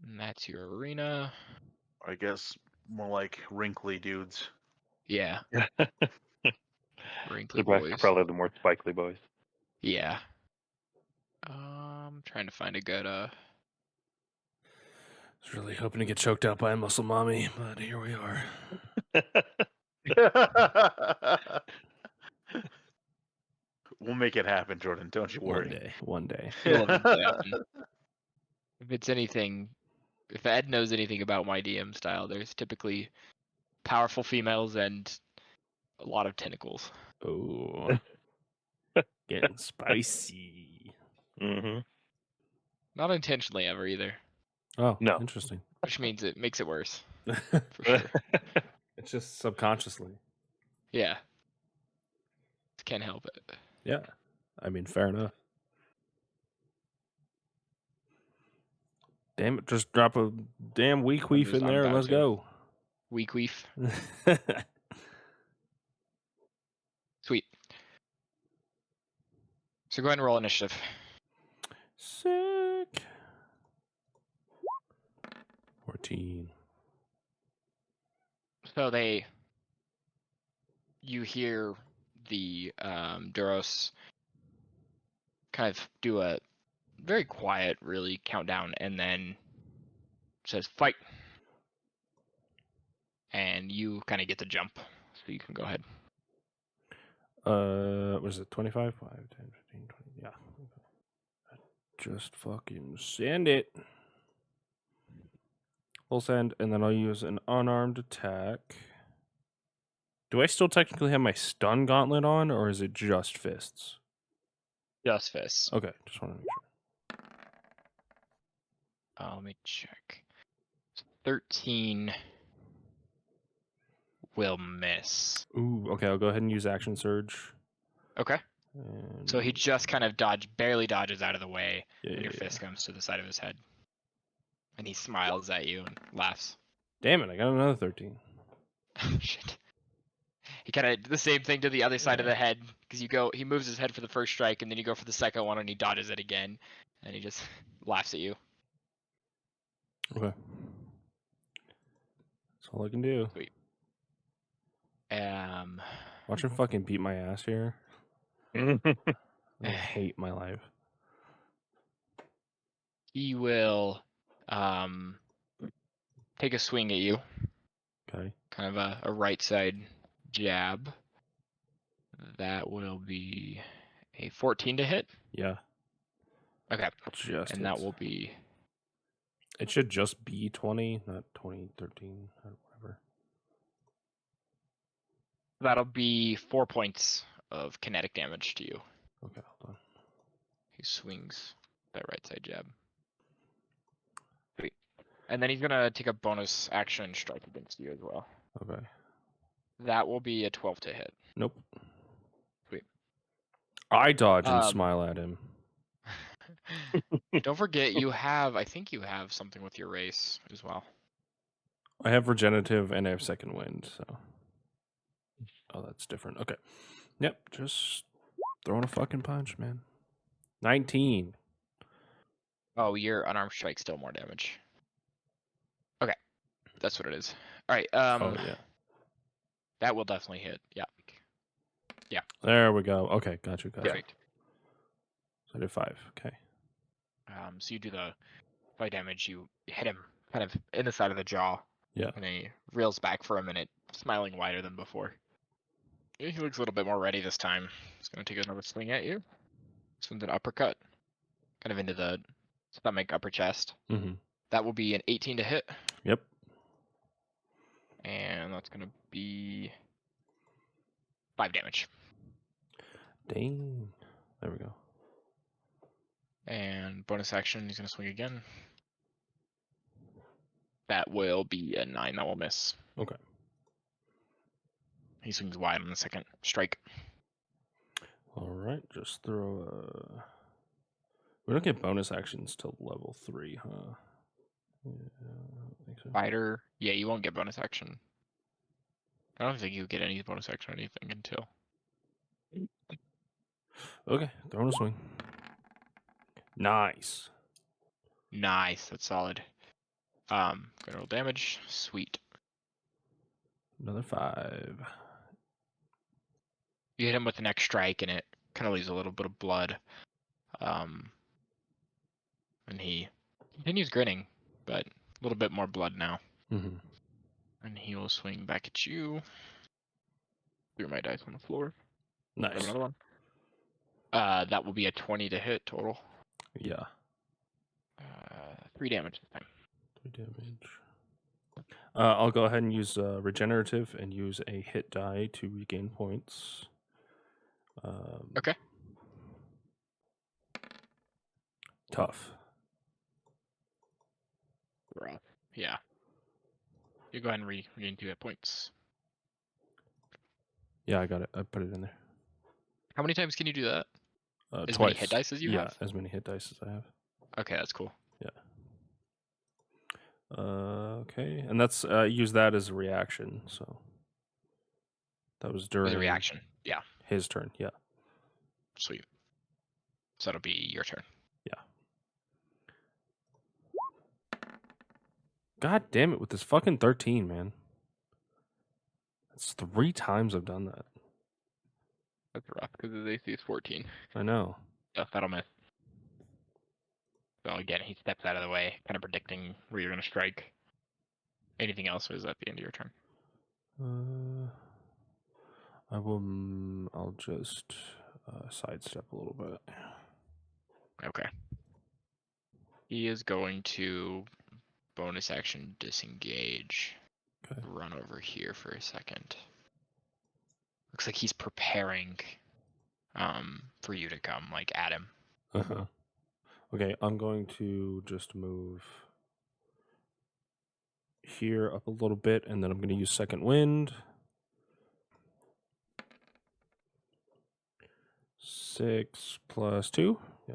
And that's your arena. I guess more like wrinkly dudes. Yeah. Wrinkly They're boys. probably the more spikely boys. Yeah. Trying to find a good I was really hoping to get choked out by a muscle mommy, but here we are. We'll make it happen, Jordan. Don't you worry. One day. You'll eventually happen. If it's anything, if Ed knows anything about my DM style, there's typically powerful females and a lot of tentacles. Oh, getting spicy. Mm-hmm. Not intentionally ever either, Oh, No. interesting. which means it makes it worse for sure. It's just subconsciously. Yeah. Can't help it. Yeah, I mean, fair enough. Damn it, just drop a damn weak queef in I'm there and about let's to. go. Weak weef. Sweet. So go ahead and roll initiative. Sick. 14. So you hear the Duros kind of do a very quiet, really countdown, and then says fight. And you kind of get the jump, so you can go ahead. Was it 25? 5, 10, 15, 20. Yeah. Just fucking send it. Full send, and then I'll use an unarmed attack. Do I still technically have my stun gauntlet on, or is it just fists? Just fists. Okay, just want to make sure. Let me check. 13 will miss. Ooh, okay, I'll go ahead and use action surge. Okay. And So he just kind of barely dodges out of the way, yeah, and your yeah, fist comes to the side of his head. And he smiles at you and laughs. Damn it, I got another 13. Shit. He kind of did the same thing to the other side of the head, because he moves his head for the first strike, and then you go for the second one, and he dodges it again, and he just laughs at you. Okay. That's all I can do. Sweet. Watch him fucking beat my ass here. I hate my life. He will take a swing at you. Okay. Kind of a right side jab. That will be a 14 to hit. Yeah. Okay. Just And that hits. will be... It should just be 20, not 20, 13, or whatever. That'll be 4 points of kinetic damage to you. Okay, hold on. He swings that right side jab. Sweet. And then he's gonna take a bonus action strike against you as well. Okay. That will be a 12 to hit. Nope. Sweet. I dodge and smile at him. Don't forget, I think you have something with your race as well. I have regenerative and I have second wind, so. Oh, that's different. Okay. Yep, just throwing a fucking punch, man. 19. Oh, your unarmed strike still more damage. Okay, that's what it is. All right. Oh, yeah. That will definitely hit. Yeah. There we go. Okay, got you. Perfect. So I did 5. Okay. So you do the 5 damage. You hit him kind of in the side of the jaw. Yeah. And he reels back for a minute, smiling wider than before. He looks a little bit more ready this time. He's gonna take another swing at you. This one's an uppercut, kind of into the stomach, upper chest. Mm-hmm. That will be an 18 to hit. Yep. And that's gonna be 5 damage. Dang. There we go. And bonus action, he's gonna swing again. That will be a 9. That will miss. Okay. He swings wide on the second strike. All right, just throw a... We don't get bonus actions till level 3, huh? Yeah, I don't think so. Fighter, yeah, you won't get bonus action. I don't think you get any bonus action or anything until... Okay, throwing a swing. Nice. Nice, that's solid. Gonna roll damage. Sweet. Another 5. You hit him with the next strike, and it kind of leaves a little bit of blood. And he continues grinning, but a little bit more blood now. Mm-hmm. And he will swing back at you. Threw my dice on the floor. Grab Nice. another one. That will be a 20 to hit total. Yeah. 3 damage this time. 3 damage. I'll go ahead and use regenerative and use a hit die to regain points. Okay. Tough. Rough. Yeah. You go ahead and regain 2 hit points. Yeah, I got it. I put it in there. How many times can you do that? As Twice. many hit dice as you yeah, have? as many hit dice as I have. Okay, that's cool. Okay, and that's use that as a reaction. So that was As during a reaction. Yeah. his turn. Yeah. Sweet. So that'll be your turn. God damn it with this fucking 13, man. That's 3 times I've done that. That's rough because his AC is 14. I know. Yeah, that'll miss. So again, he steps out of the way, kind of predicting where you're going to strike. Anything else, or is that the end of your turn? I'll just sidestep a little bit. Okay. He is going to bonus action disengage. Okay. Run over here for a second. Looks like he's preparing for you to come, like at him. Uh-huh. Okay, I'm going to just move here up a little bit, and then I'm going to use second wind. 6 plus 2. Yeah.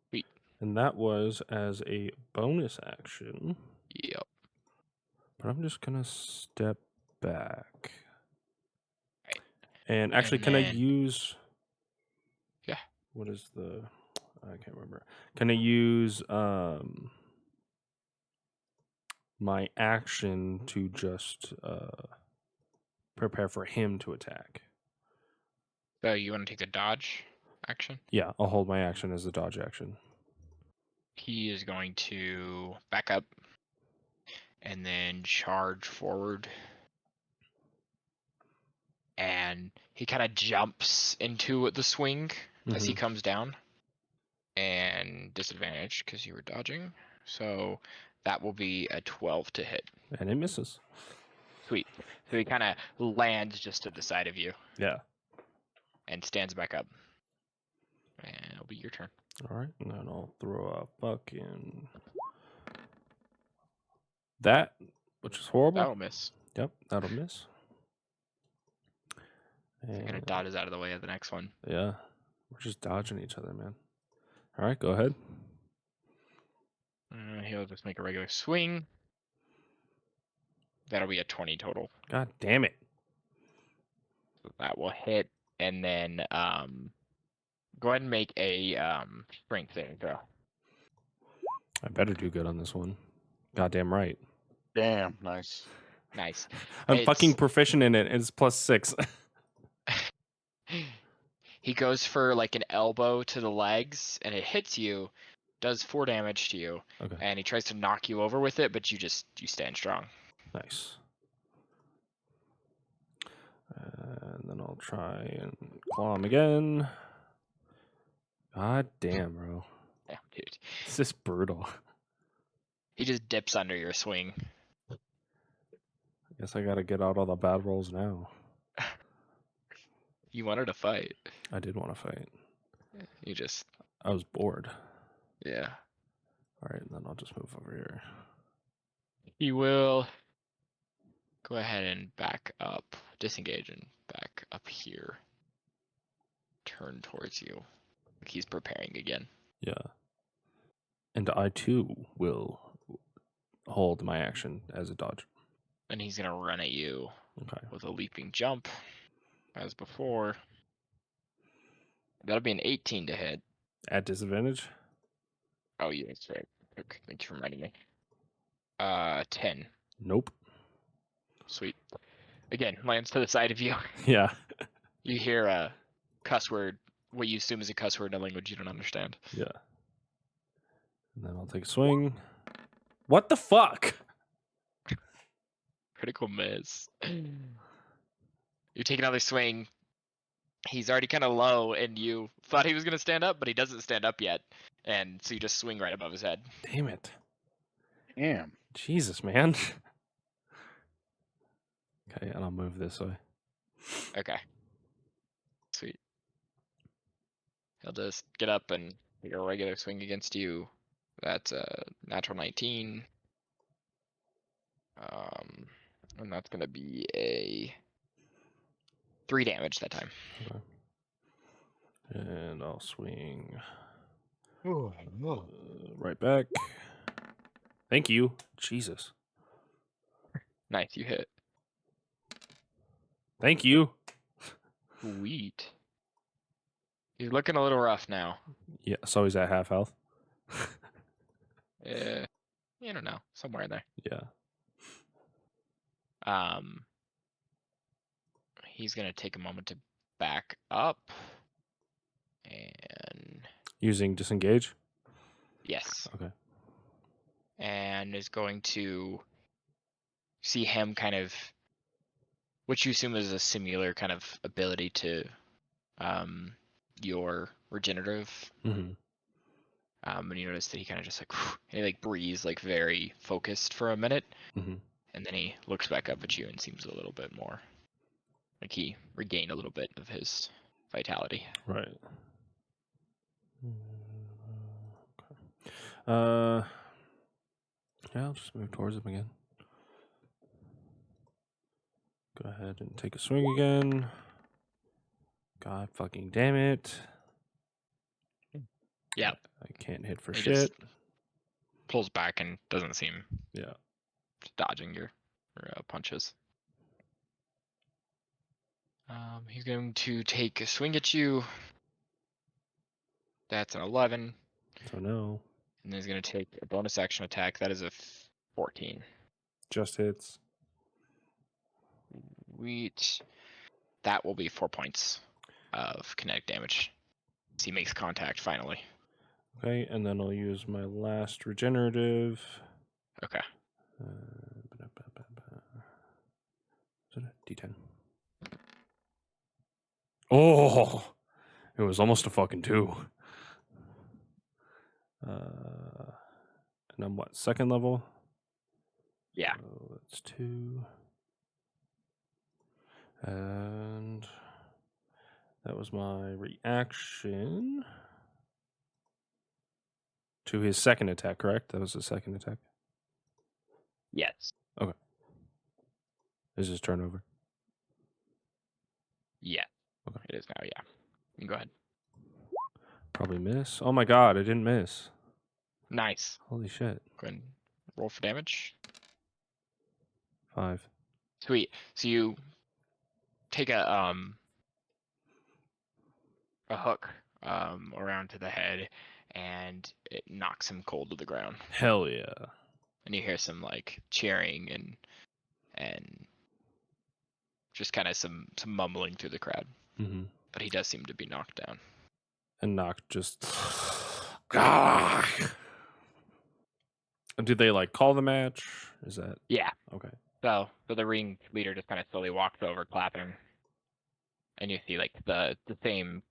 Sweet. And that was as a bonus action. Yep. But I'm just going to step back. Right. And actually, And can I then- use... Yeah. What is the... I can't remember. Can I use my action to just prepare for him to attack? So you want to take the dodge action? Yeah, I'll hold my action as a dodge action. He is going to back up and then charge forward. And he kind of jumps into the swing as he comes down. And disadvantage because you were dodging. So that will be a 12 to hit. And it misses. Sweet. So he kind of lands just to the side of you Yeah. and stands back up. And it'll be your turn. All right, and then I'll throw a fucking... That, which is horrible. That'll miss. Yep, that'll miss. Kind of And dodges out of the way of the next one. yeah, we're just dodging each other, man. All right, go ahead. He'll just make a regular swing. That'll be a 20 total. God damn it. So that will hit. And then go ahead and make a strength saving throw. I better do good on this one. Goddamn right. Damn, nice. Nice. I'm fucking It's- proficient in it. It's +6. He goes for like an elbow to the legs, and it hits you, does 4 damage to you, Okay, and he tries to knock you over with it, but you stand strong. nice. And then I'll try and claw him again. God damn, bro. Yeah, dude. This is brutal. He just dips under your swing. I guess I gotta get out all the bad rolls now. You wanted to fight. I did want to fight. You just, I was bored. yeah. All right, and then I'll just move over here. He will go ahead and back up, disengage and back up here. Turn towards you. He's preparing again. Yeah. And I too will hold my action as a dodge. And he's gonna run at you Okay. with a leaping jump, as before. That'll be an 18 to hit. At disadvantage? Oh, yeah, that's right. Okay, thank you for reminding me. 10. Nope. Sweet. Again, lands to the side of you. Yeah. You hear a cuss word, what you assume is a cuss word in a language you don't understand. Yeah. And then I'll take a swing. What the fuck? Critical miss. You take another swing. he's already kind of low, and you thought he was gonna stand up, but he doesn't stand up yet, and so you just swing right above his head. Damn it. Damn. Jesus, man. Okay, and I'll move this way. Okay. Sweet. He'll just get up and take a regular swing against you. That's a natural 19. And that's gonna be a 3 damage that time. Okay. And I'll swing right back. Thank you. Jesus. Nice, you hit. Thank you. Sweet. He's looking a little rough now. Yeah, so he's at half health. I don't know, somewhere in there. Yeah. He's gonna take a moment to back up, and Using disengage? yes, Okay. and is going to see him kind of, what you assume is a similar kind of ability to your regenerative. Mm-hmm. And you notice that he kind of just like he like breathes like very focused for a minute, Mm-hmm. and then he looks back up at you and seems a little bit more like he regained a little bit of his vitality. Right. Okay. Yeah, I'll just move towards him again. Go ahead and take a swing again. God fucking damn it. Yeah. I can't hit for He shit. just pulls back and doesn't seem Yeah. dodging your punches. He's going to take a swing at you. That's an 11. So no. And then he's going to take a bonus action attack. That is a 14. Just hits. Sweet. That will be 4 points of kinetic damage. So he makes contact finally. Okay, and then I'll use my last regenerative. Okay. Is it a D10? Oh, it was almost a fucking 2. And I'm what, second level? Yeah. So that's 2. And that was my reaction to his second attack, correct? That was his second attack. Yes. Is his turnover? Yeah. Okay. It is now, yeah. You can go ahead. Probably miss. Oh my god, I didn't miss. Nice. Holy shit. Go ahead and roll for damage. 5. Sweet. So you take a hook around to the head, and it knocks him cold to the ground. Hell yeah. And you hear some like cheering and just kind of some mumbling through the crowd. Mm-hmm. But he does seem to be knocked down. And knocked just. Do they like call the match? Is that Yeah. okay? So the ring leader just kind of slowly walks over, clapping, and you see like the same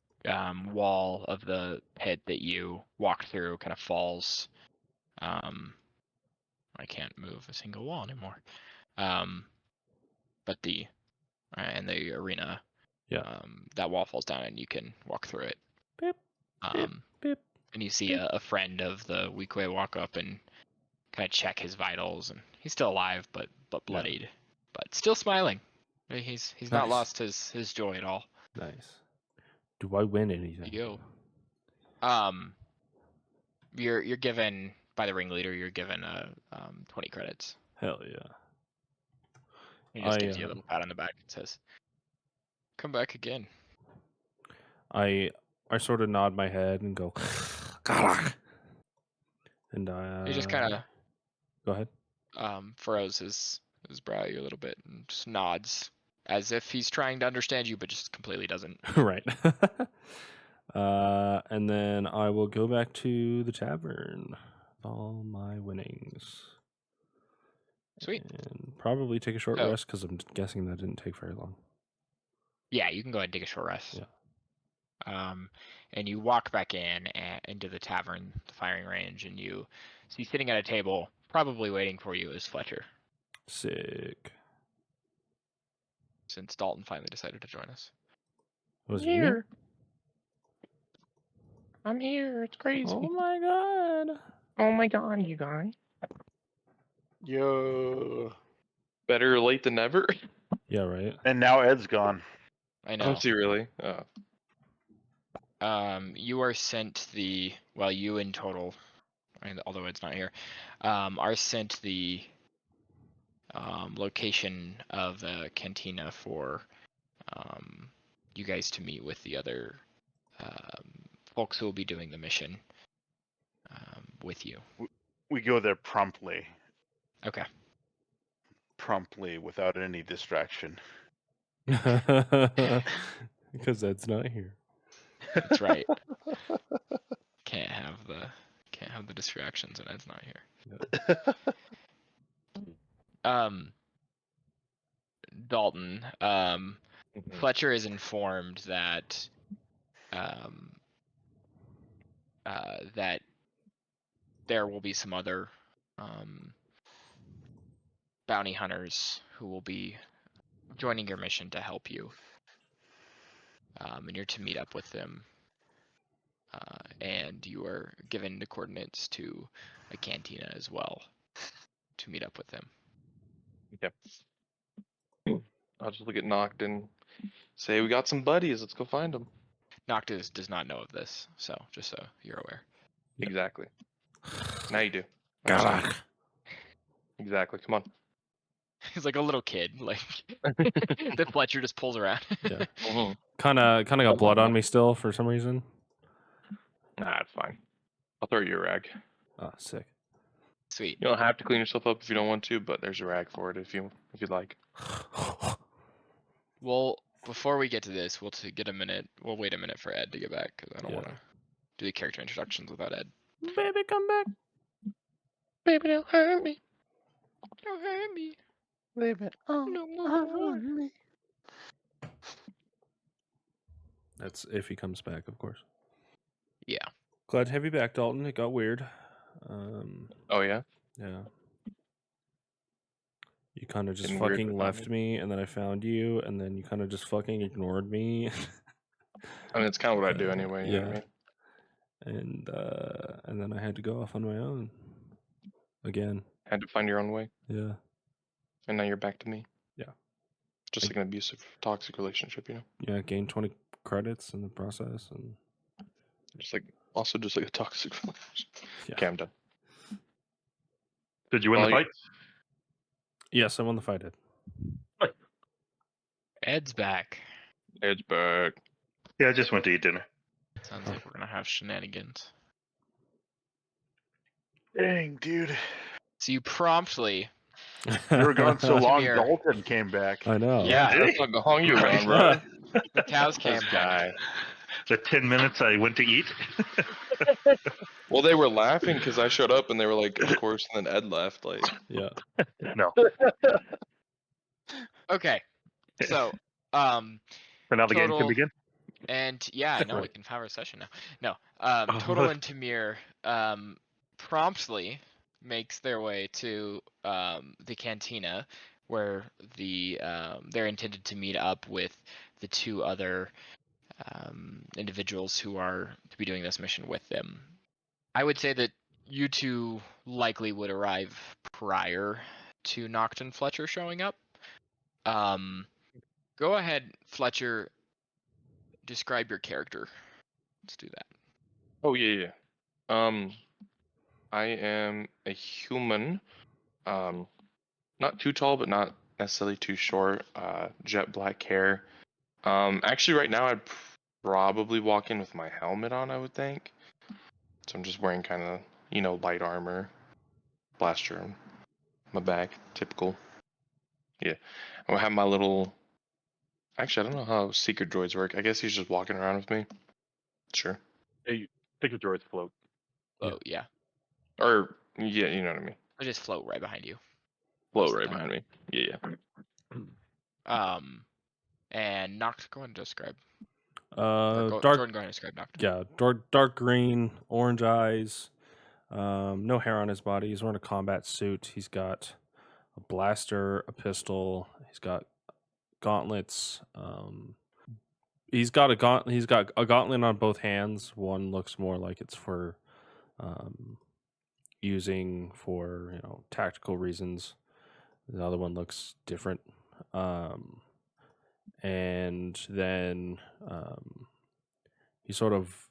wall of the pit that you walked through kind of falls. I can't move a single wall anymore. But in the arena, Yeah. that wall falls down and you can walk through it. Beep, beep. And you see a friend of the Weequay walk up and kind of check his vitals, and he's still alive, but bloodied, but still smiling. He's not Nice. lost his joy at all. Nice. Do I win anything? You you're given by the ringleader. You're given 20 credits. Hell yeah. He just gives you a little pat on the back and says, "Come back again." I sort of nod my head and go, and He just kind of go ahead. furrows his brow a little bit and just nods as if he's trying to understand you, but just completely doesn't. Right. And then I will go back to the tavern with all my winnings. Sweet. And probably take a short Oh. rest because I'm guessing that didn't take very long. Yeah, you can go ahead and take a short rest. Yeah. And you walk back into the tavern, the firing range, and you see sitting at a table, probably waiting for you, is Fletcher. Sick. Since Dalton finally decided to join us. Was it you? I'm here. It's crazy. Oh my god. Oh my god, you guys. Yo. Better late than never. Yeah, right. And now Ed's gone. I I know. don't see really. You are sent you in total, although it's not here, are sent the location of the cantina for you guys to meet with the other folks who will be doing the mission with you. We go there promptly. Okay. Promptly, without any distraction. Because that's not here. That's right. Can't have the distractions when Ed's not here. Dalton, Fletcher is informed that that there will be some other bounty hunters who will be joining your mission to help you. And you're to meet up with them. And you are given the coordinates to a cantina as well to meet up with them. I'll just look at Noct and say, we got some buddies. Let's go find them. Noctis does not know of this, so just so you're aware. Yep. Exactly. Now you do. Garak. Exactly. Come on. He's like a little kid, like that Fletcher just pulls around. Yeah. Mhm. Kind of got blood on me still for some reason. Nah, it's fine. I'll throw you a rag. Oh, sick. Sweet. You don't have to clean yourself up if you don't want to, but there's a rag for it if you'd like. Well, before we get to this, we'll get a minute. We'll wait a minute for Ed to get back because I don't Yeah. want to do the character introductions without Ed. Baby, come back. Baby, don't hurt me. Don't hurt me. Baby, No more. That's if he comes back, of course. Yeah. Glad to have you back, Dalton. It got weird. Oh, yeah? Yeah. You kind of just Getting weird fucking without left me, and then I found you, and then you kind of just fucking ignored me. I mean, it's kind of what I do anyway. You know what I yeah. mean? And then I had to go off on my own again. Had to find your own way, Yeah. and now you're back to me. Yeah. Just like an abusive, toxic relationship, you know? Yeah, gained 20 credits in the process, and Just like a toxic relationship. yeah. Okay, I'm done. Did you win the Well, fight? Yes, I won the fight. Ed. Ed's back. Ed's back. Yeah, I just went to eat dinner. Sounds like we're gonna have shenanigans. Dang, dude. So you promptly. You were gone so long, Here. Dalton came back. I know. Yeah. Did he? That's how long you were gone, bro. The cows came This back. guy. The 10 minutes I went to eat. Well, they were laughing because I showed up and they were like, of course, and then Ed left. Like, Yeah. No. Okay. So, So now the game can Total- begin. and yeah, I know we Right. can have our session now. No, Total and Tamir promptly makes their way to the cantina where they're intended to meet up with the two other individuals who are to be doing this mission with them. I would say that you two likely would arrive prior to Noct and Fletcher showing up. Go ahead, Fletcher. Describe your character. Let's do that. oh yeah. I am a human. Not too tall, but not necessarily too short. Jet black hair. Actually, right now I'd probably walk in with my helmet on. I would think. So I'm just wearing kind of, light armor, blaster on my back, typical. Yeah, I have my little. Actually, I don't know how secret droids work. I guess he's just walking around with me. Sure. Hey, secret droids float. Yeah. Oh yeah, Or yeah, you know what I mean. I just float right behind you. Float Most of the right time. behind me. Yeah. And Noct, go ahead and describe. Dark. Jordan, go ahead and describe Noct. Yeah, dark green, orange eyes. No hair on his body. He's wearing a combat suit. He's got a blaster, a pistol. He's got gauntlets. He's got a gauntlet on both hands. One looks more like it's for using for tactical reasons. The other one looks different. And then he's sort of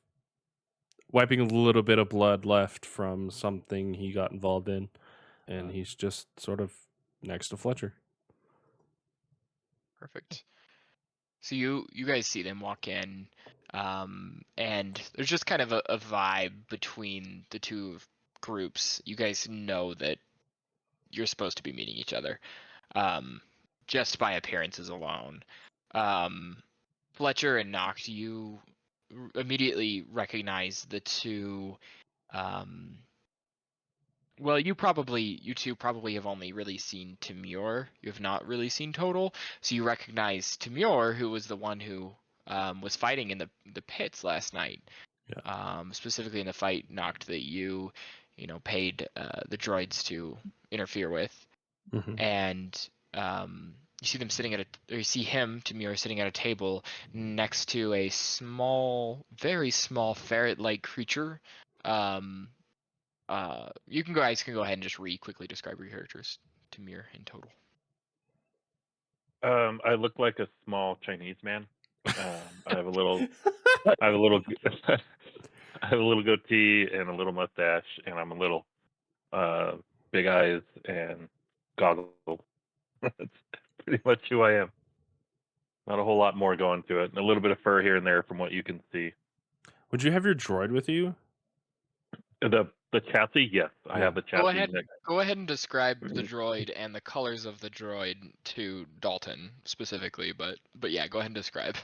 wiping a little bit of blood left from something he got involved in, and he's just sort of next to Fletcher. Perfect. So you guys see them walk in, and there's just kind of a vibe between the two groups. You guys know that you're supposed to be meeting each other, just by appearances alone. Fletcher and Noct, you immediately recognize the two. Well, you two probably have only really seen Timur. You have not really seen Total. So you recognize Timur, who was the one who was fighting in the pits last night. Yeah. Specifically in the fight Noct that you paid the droids to interfere with. Mm-hmm. And you see them you see him, Timur, sitting at a table next to a very small ferret-like creature. You guys can go ahead and just quickly describe your characters, Timur in total. I look like a small Chinese man. I have a little I have a little goatee and a little mustache, and I'm a little big eyes and goggles. That's pretty much who I am. Not a whole lot more going to it. And a little bit of fur here and there from what you can see. Would you have your droid with you? The chassis, yes, I have the chassis. Go ahead and describe the droid and the colors of the droid to Dalton specifically, but yeah, go ahead and describe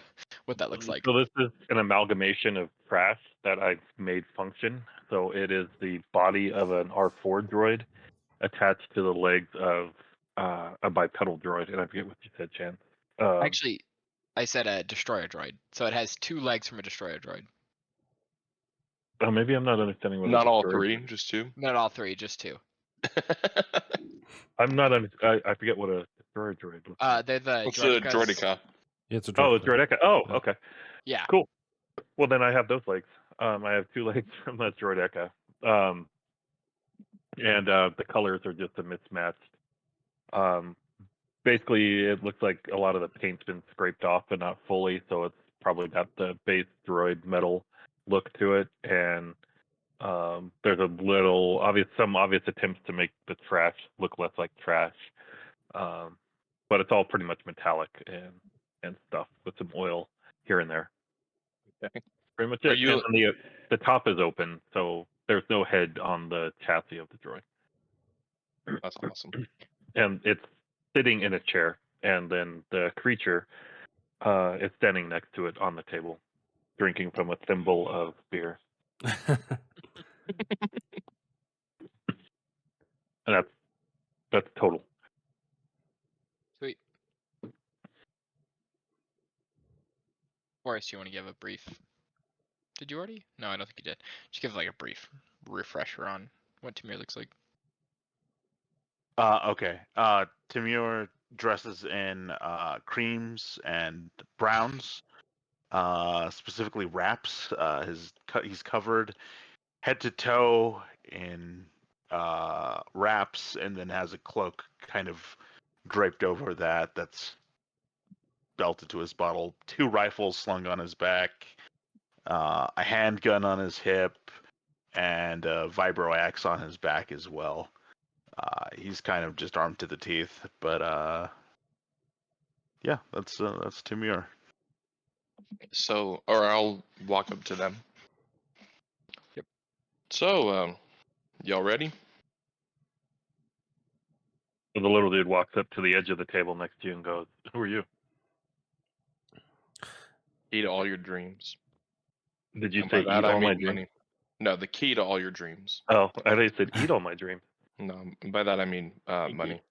what that looks like. So this is an amalgamation of trash that I've made function. So it is the body of an R4 droid attached to the legs of a bipedal droid, and I forget what you said, Chan. Actually, I said a destroyer droid, so it has 2 legs from a destroyer droid. Oh, maybe I'm not understanding what. Not all 3, just 2. Not all 3, just 2. I'm not. I forget what a destroyer droid looks like. They're the What's a droidica? Yeah, it's a droid. Oh, it's droideca. Oh, okay. Yeah. Cool. Well, then I have those legs. I have 2 legs from that droideca. And the colors are just a mismatched. Basically, it looks like a lot of the paint's been scraped off, but not fully, so it's probably got the base droid metal look to it. And there's some obvious attempts to make the trash look less like trash, but it's all pretty much metallic and stuff with some oil here and there. Okay. Pretty much it. And then the top is open, so there's no head on the chassis of the droid. That's awesome. And it's sitting in a chair, and then the creature is standing next to it on the table, drinking from a thimble of beer. And that's total. Sweet. Forrest, you want to give a brief? Did you already? No, I don't think you did. Just give like a brief refresher on what Timur looks like. Okay. Timur dresses in creams and browns, specifically wraps. He's covered head to toe in wraps, and then has a cloak kind of draped over that's belted to his bottle. 2 rifles slung on his back, a handgun on his hip, and a vibro axe on his back as well. He's kind of just armed to the teeth, but yeah, that's Timur. So, or I'll walk up to them. Yep. So, y'all ready? So the little dude walks up to the edge of the table next to you and goes, "Who are you?" Key to all your dreams. Did you And say by that eat I all my mean dreams? money. No, the key to all your dreams. Oh, I thought you said eat all my dreams. No, by that I mean Thank money.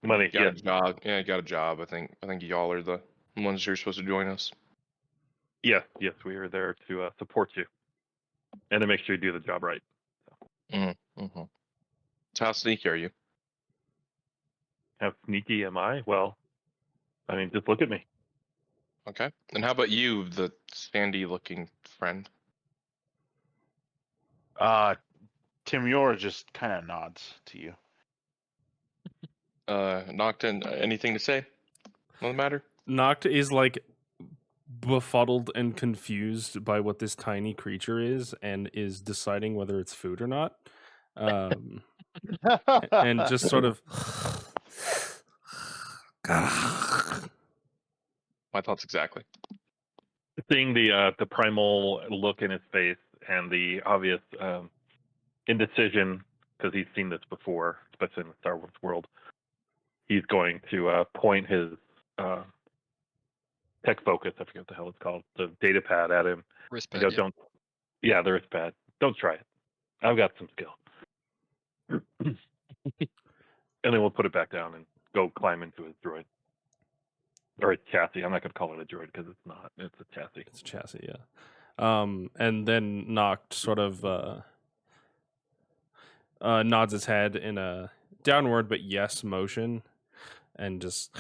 Money, Got yeah. a job. Yeah, got a job. I think y'all are the ones who are supposed to join us. Yes, we are there to support you and to make sure you do the job right. Mm-hmm. So how sneaky are you? How sneaky am I? Well, I mean, just look at me. Okay. And how about you, the sandy-looking friend? Timur just kind of nods to you. Nocton, anything to say on the matter? Noct is like befuddled and confused by what this tiny creature is and is deciding whether it's food or not. And just sort of My thoughts exactly. Seeing the primal look in his face and the obvious indecision, because he's seen this before, especially in the Star Wars world, he's going to point his tech focus, I forget what the hell it's called, the data pad at him. Wristpad, And go, yeah. don't, yeah, the wristpad. Don't try it. I've got some skill. And then we'll put it back down and go climb into his droid. Or his chassis. I'm not going to call it a droid because it's not. It's a chassis. it's a chassis, yeah. And then Noct sort of nods his head in a downward but yes motion and just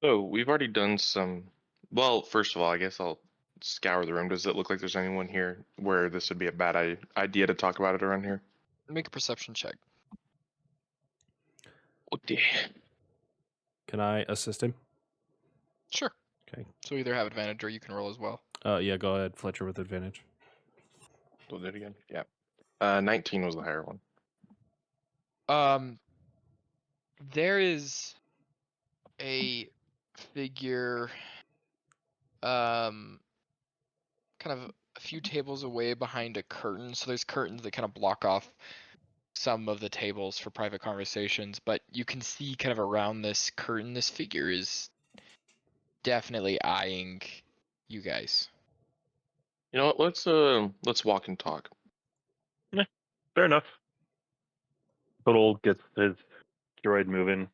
So we've already done some. Well, first of all, I guess I'll scour the room. Does it look like there's anyone here where this would be a bad idea to talk about it around here? Make a perception check. Oh dear. Can I assist him? Sure. Okay. So either have advantage or you can roll as well. Yeah, go ahead, Fletcher, with advantage. Do it again. Yeah. 19 was the higher one. There is a figure, kind of a few tables away behind a curtain. So there's curtains that kind of block off some of the tables for private conversations, but you can see kind of around this curtain, this figure is definitely eyeing you guys. You know what? Let's walk and talk. Fair enough. Little gets his droid moving.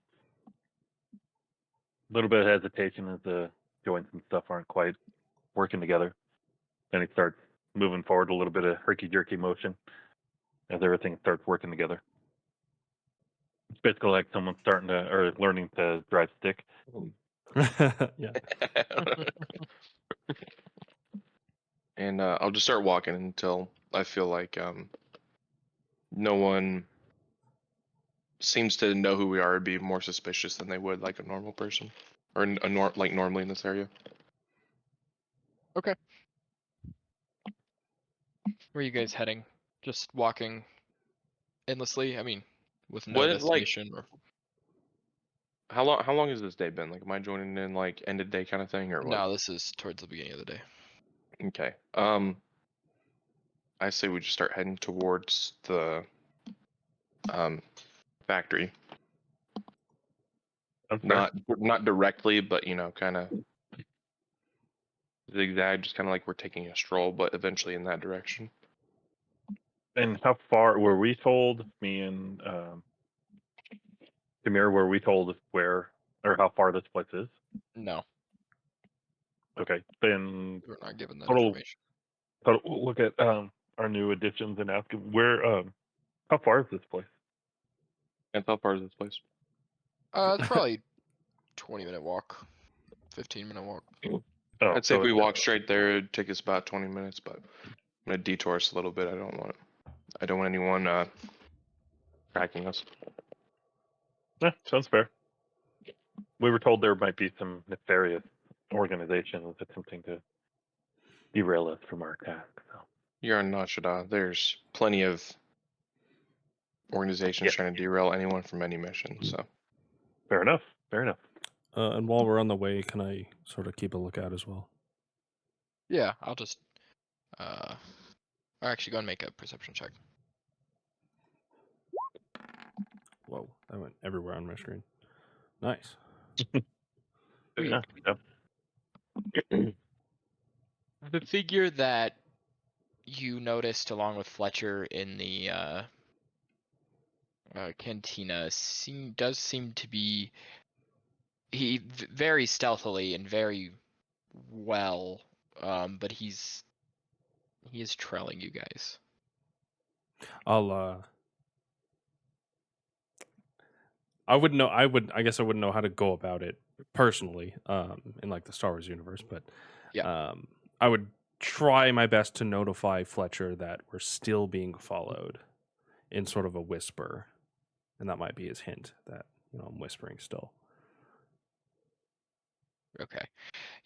A little bit of hesitation as the joints and stuff aren't quite working together. Then he starts moving forward, a little bit of herky-jerky motion as everything starts working together. It's basically like someone starting to, or learning to drive stick. Yeah. And I'll just start walking until I feel like no one seems to know who we are and be more suspicious than they would like a normal person or like normally in this area. Okay. Where are you guys heading? Just walking endlessly? I mean, with no What like destination or how long has this day been? Like, am I joining in like end of day kind of thing or what? no, this is towards the beginning of the day. Okay. I say we just start heading towards the factory. That's fair. Not directly, but you know, kind of zigzag, just kind of like we're taking a stroll, but eventually in that direction. And how far were we told? Me and Tamir, were we told where or how far this place is? No, Okay, then we're not given that total. information. We'll look at our new additions and ask him where. How far is this place? And how far is this place? It's probably 20-minute walk, 15-minute walk. Oh, I'd say if so we it's- walk straight there, it'd take us about 20 minutes, but I'm gonna detour us a little bit. I don't want anyone tracking us. Yeah, sounds fair. We were told there might be some nefarious organizations attempting to derail us from our task. So. You're on Nashada. There's plenty of organizations trying to derail anyone from any mission. So Fair enough. Fair enough. And while we're on the way, can I sort of keep a lookout as well? Yeah, I'll just or actually go and make a perception check. Whoa, that went everywhere on my screen. Nice. Yeah, yeah. The figure that you noticed along with Fletcher in the cantina does seem to be very stealthily and very well, but he is trailing you guys. I guess I wouldn't know how to go about it personally, in like the Star Wars universe, but Yeah. I would try my best to notify Fletcher that we're still being followed in sort of a whisper. And that might be his hint that, I'm whispering still. Okay.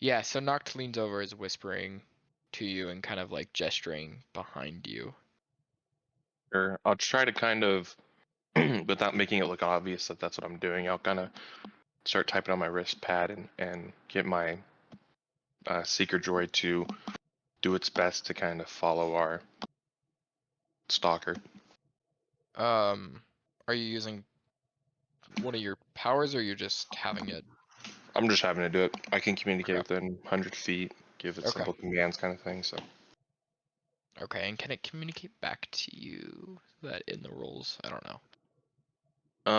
Yeah, so Noct leans over, is whispering to you and kind of like gesturing behind you. Or I'll try to kind of, without making it look obvious that that's what I'm doing, I'll kind of start typing on my wrist pad and get my seeker droid to do its best to kind of follow our stalker. Are you using one of your powers, or you're just having it? I'm just having to do it. I can communicate Okay. within 100 feet, give it Okay. simple commands kind of thing, so. Okay, and can it communicate back to you? That in the rules? I don't know. You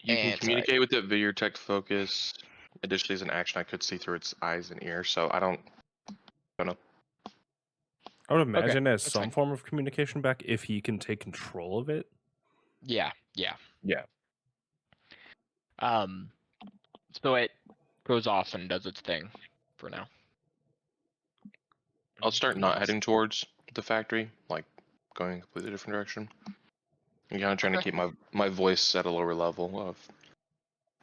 can And it's communicate with it via your tech focus. Additionally, as an action, I could see through its eyes and ears, so I don't know. I would imagine as that's some fine. form of communication back if he can take control of it. Yeah. Yeah. So it goes off and does its thing for now. I'll start not heading towards the factory, like going a completely different direction. I'm kind of trying to keep my voice at a lower level of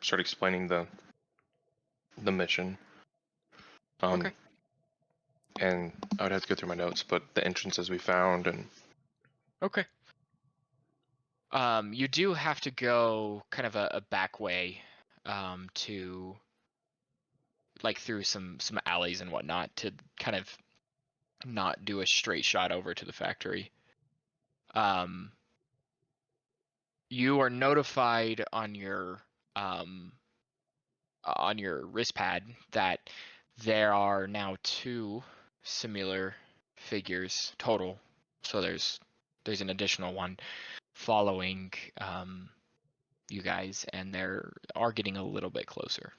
start explaining the mission. Okay. And I would have to go through my notes, but the entrances we found and Okay. You do have to go kind of a back way, to like through some alleys and whatnot to kind of not do a straight shot over to the factory. You are notified on your wrist pad that there are now 2 similar figures total. So there's an additional one following you guys, and they are getting a little bit closer.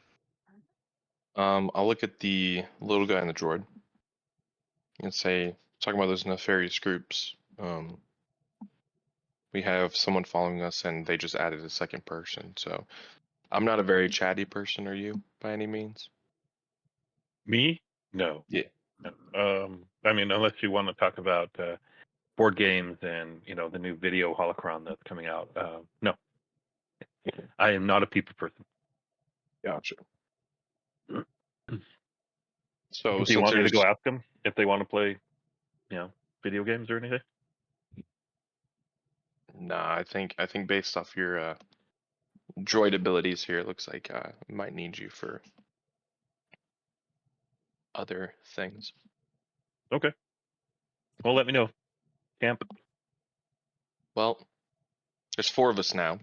I'll look at the little guy in the droid and say, talking about those nefarious groups. We have someone following us, and they just added a second person. So I'm not a very chatty person, are you, by any means? Me? No. Yeah. I mean, unless you want to talk about board games and the new video holocron that's coming out. No, I am not a people person. Gotcha. So Do you since want me to there's go ask them if they want to play, video games or anything? nah, I think based off your droid abilities here, it looks like we might need you for other things. Okay. Well, let me know. Camp. Well, there's 4 of us now,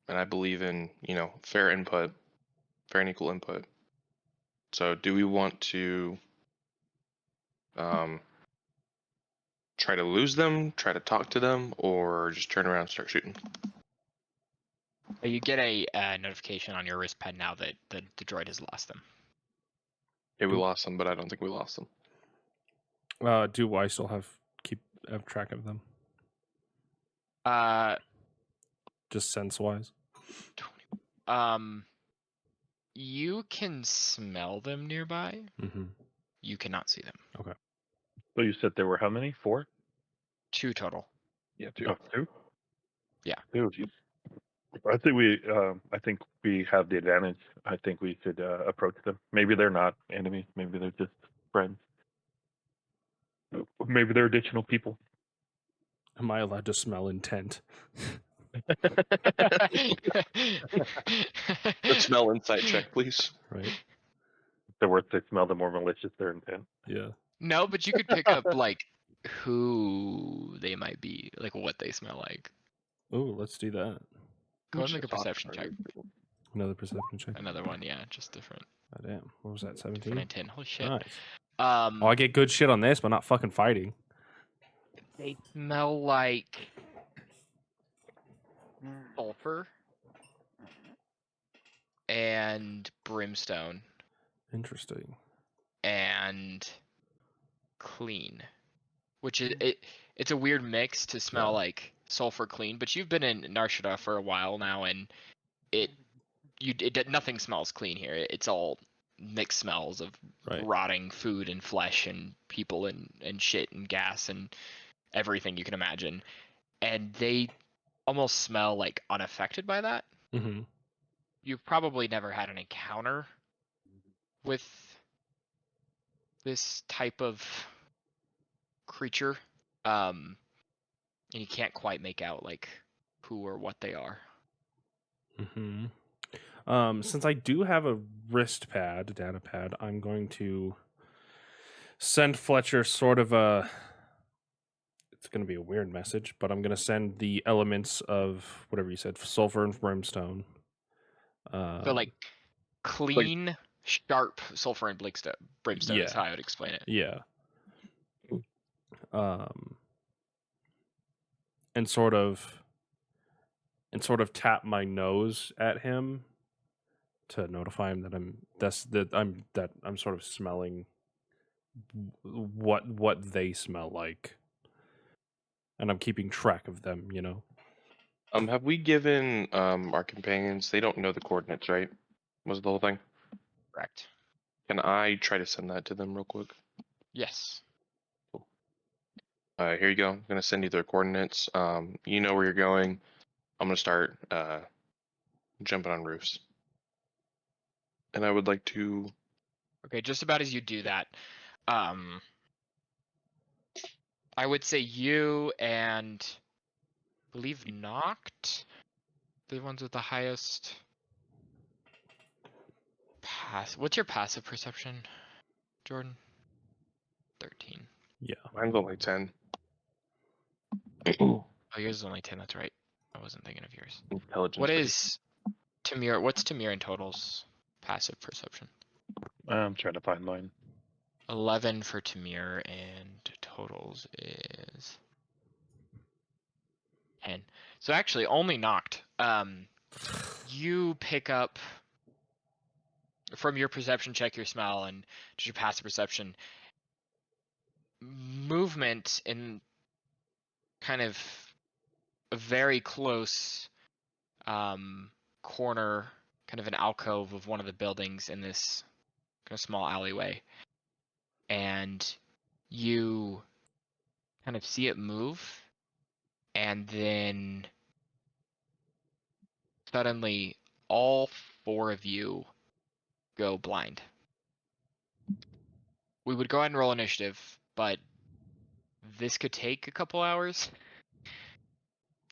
and I believe in fair input, fair and equal input. So do we want to try to lose them, try to talk to them, or just turn around and start shooting? You get a notification on your wrist pad now that the droid has lost them. Yeah, we lost them, but I don't think we lost them. Do I still have track of them? Just sense wise. You can smell them nearby. Mm-hmm. You cannot see them. Okay. So you said there were how many? 4? 2 total. Yeah, 2. Oh, 2? Yeah. 2. I think we have the advantage. I think we should approach them. Maybe they're not enemies. Maybe they're just friends. Maybe they're additional people. Am I allowed to smell intent? Let's smell insight check, please. Right. The worse they smell, the more malicious their intent. Yeah. No, but you could pick up like who they might be, like what they smell like. Oh, let's do that. Go and make a perception check. Another perception check. Another one, yeah, just different. Oh, damn. What was that? 17? Different intent. Holy shit. Nice. Oh, I get good shit on this, but not fucking fighting. they smell like sulfur. and brimstone Interesting. and clean, which is it's a weird mix to smell Yeah. like sulfur clean. But you've been in Narshada for a while now, and nothing smells clean here. It's all mixed smells of Right. rotting food and flesh and people and shit and gas and everything you can imagine. And they almost smell like unaffected by that. Mm-hmm. You've probably never had an encounter with this type of creature. And you can't quite make out like who or what they are. Mm-hmm. Since I do have a wrist pad, a data pad, I'm going to send Fletcher sort of a. It's going to be a weird message, but I'm going to send the elements of whatever you said, sulfur and brimstone. So like clean, sharp sulfur and brimstone is Yeah. how I would explain it. Yeah. And sort of tap my nose at him to notify him that I'm sort of smelling what they smell like, and I'm keeping track of them. You know. Have we given our companions? They don't know the coordinates, right? Was the whole thing? Correct. Can I try to send that to them real quick? Yes. Here you go. I'm gonna send you their coordinates. You know where you're going. I'm gonna start jumping on roofs, and I would like to. Okay, just about as you do that, I would say you and I believe Noct, the ones with the highest What's your passive perception, Jordan? 13. Yeah. Mine's only 10. Oh, yours is only 10. That's right. I wasn't thinking of yours. Intelligence. What is Tamir? What's Tamir and Total's passive perception? I'm trying to find mine. 11 for Tamir, and Total's is 10. So actually, only Noct. You pick up from your perception check, your smell, and just your passive perception, movement in kind of a very close corner, kind of an alcove of one of the buildings in this kind of small alleyway. And you kind of see it move, and then suddenly all four of you go blind. We would go ahead and roll initiative, but this could take a couple hours.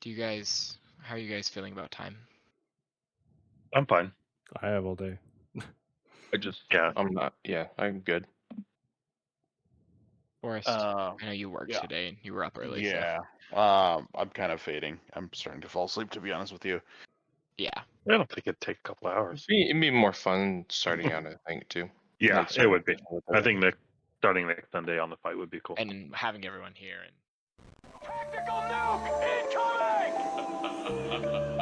How are you guys feeling about time? I'm fine. I have all day. Yeah. I'm not. Yeah, I'm good. Forrest, I know you worked yeah. today and you were up early. Yeah. I'm kind of fading. I'm starting to fall asleep, to be honest with you. So. Yeah. I don't think it'd take a couple hours. It'd be more fun starting out, I think, too. Yeah, Like, it starting would be. with I it. think starting next Sunday on the fight would be cool. And having everyone here and Tactical nuke incoming!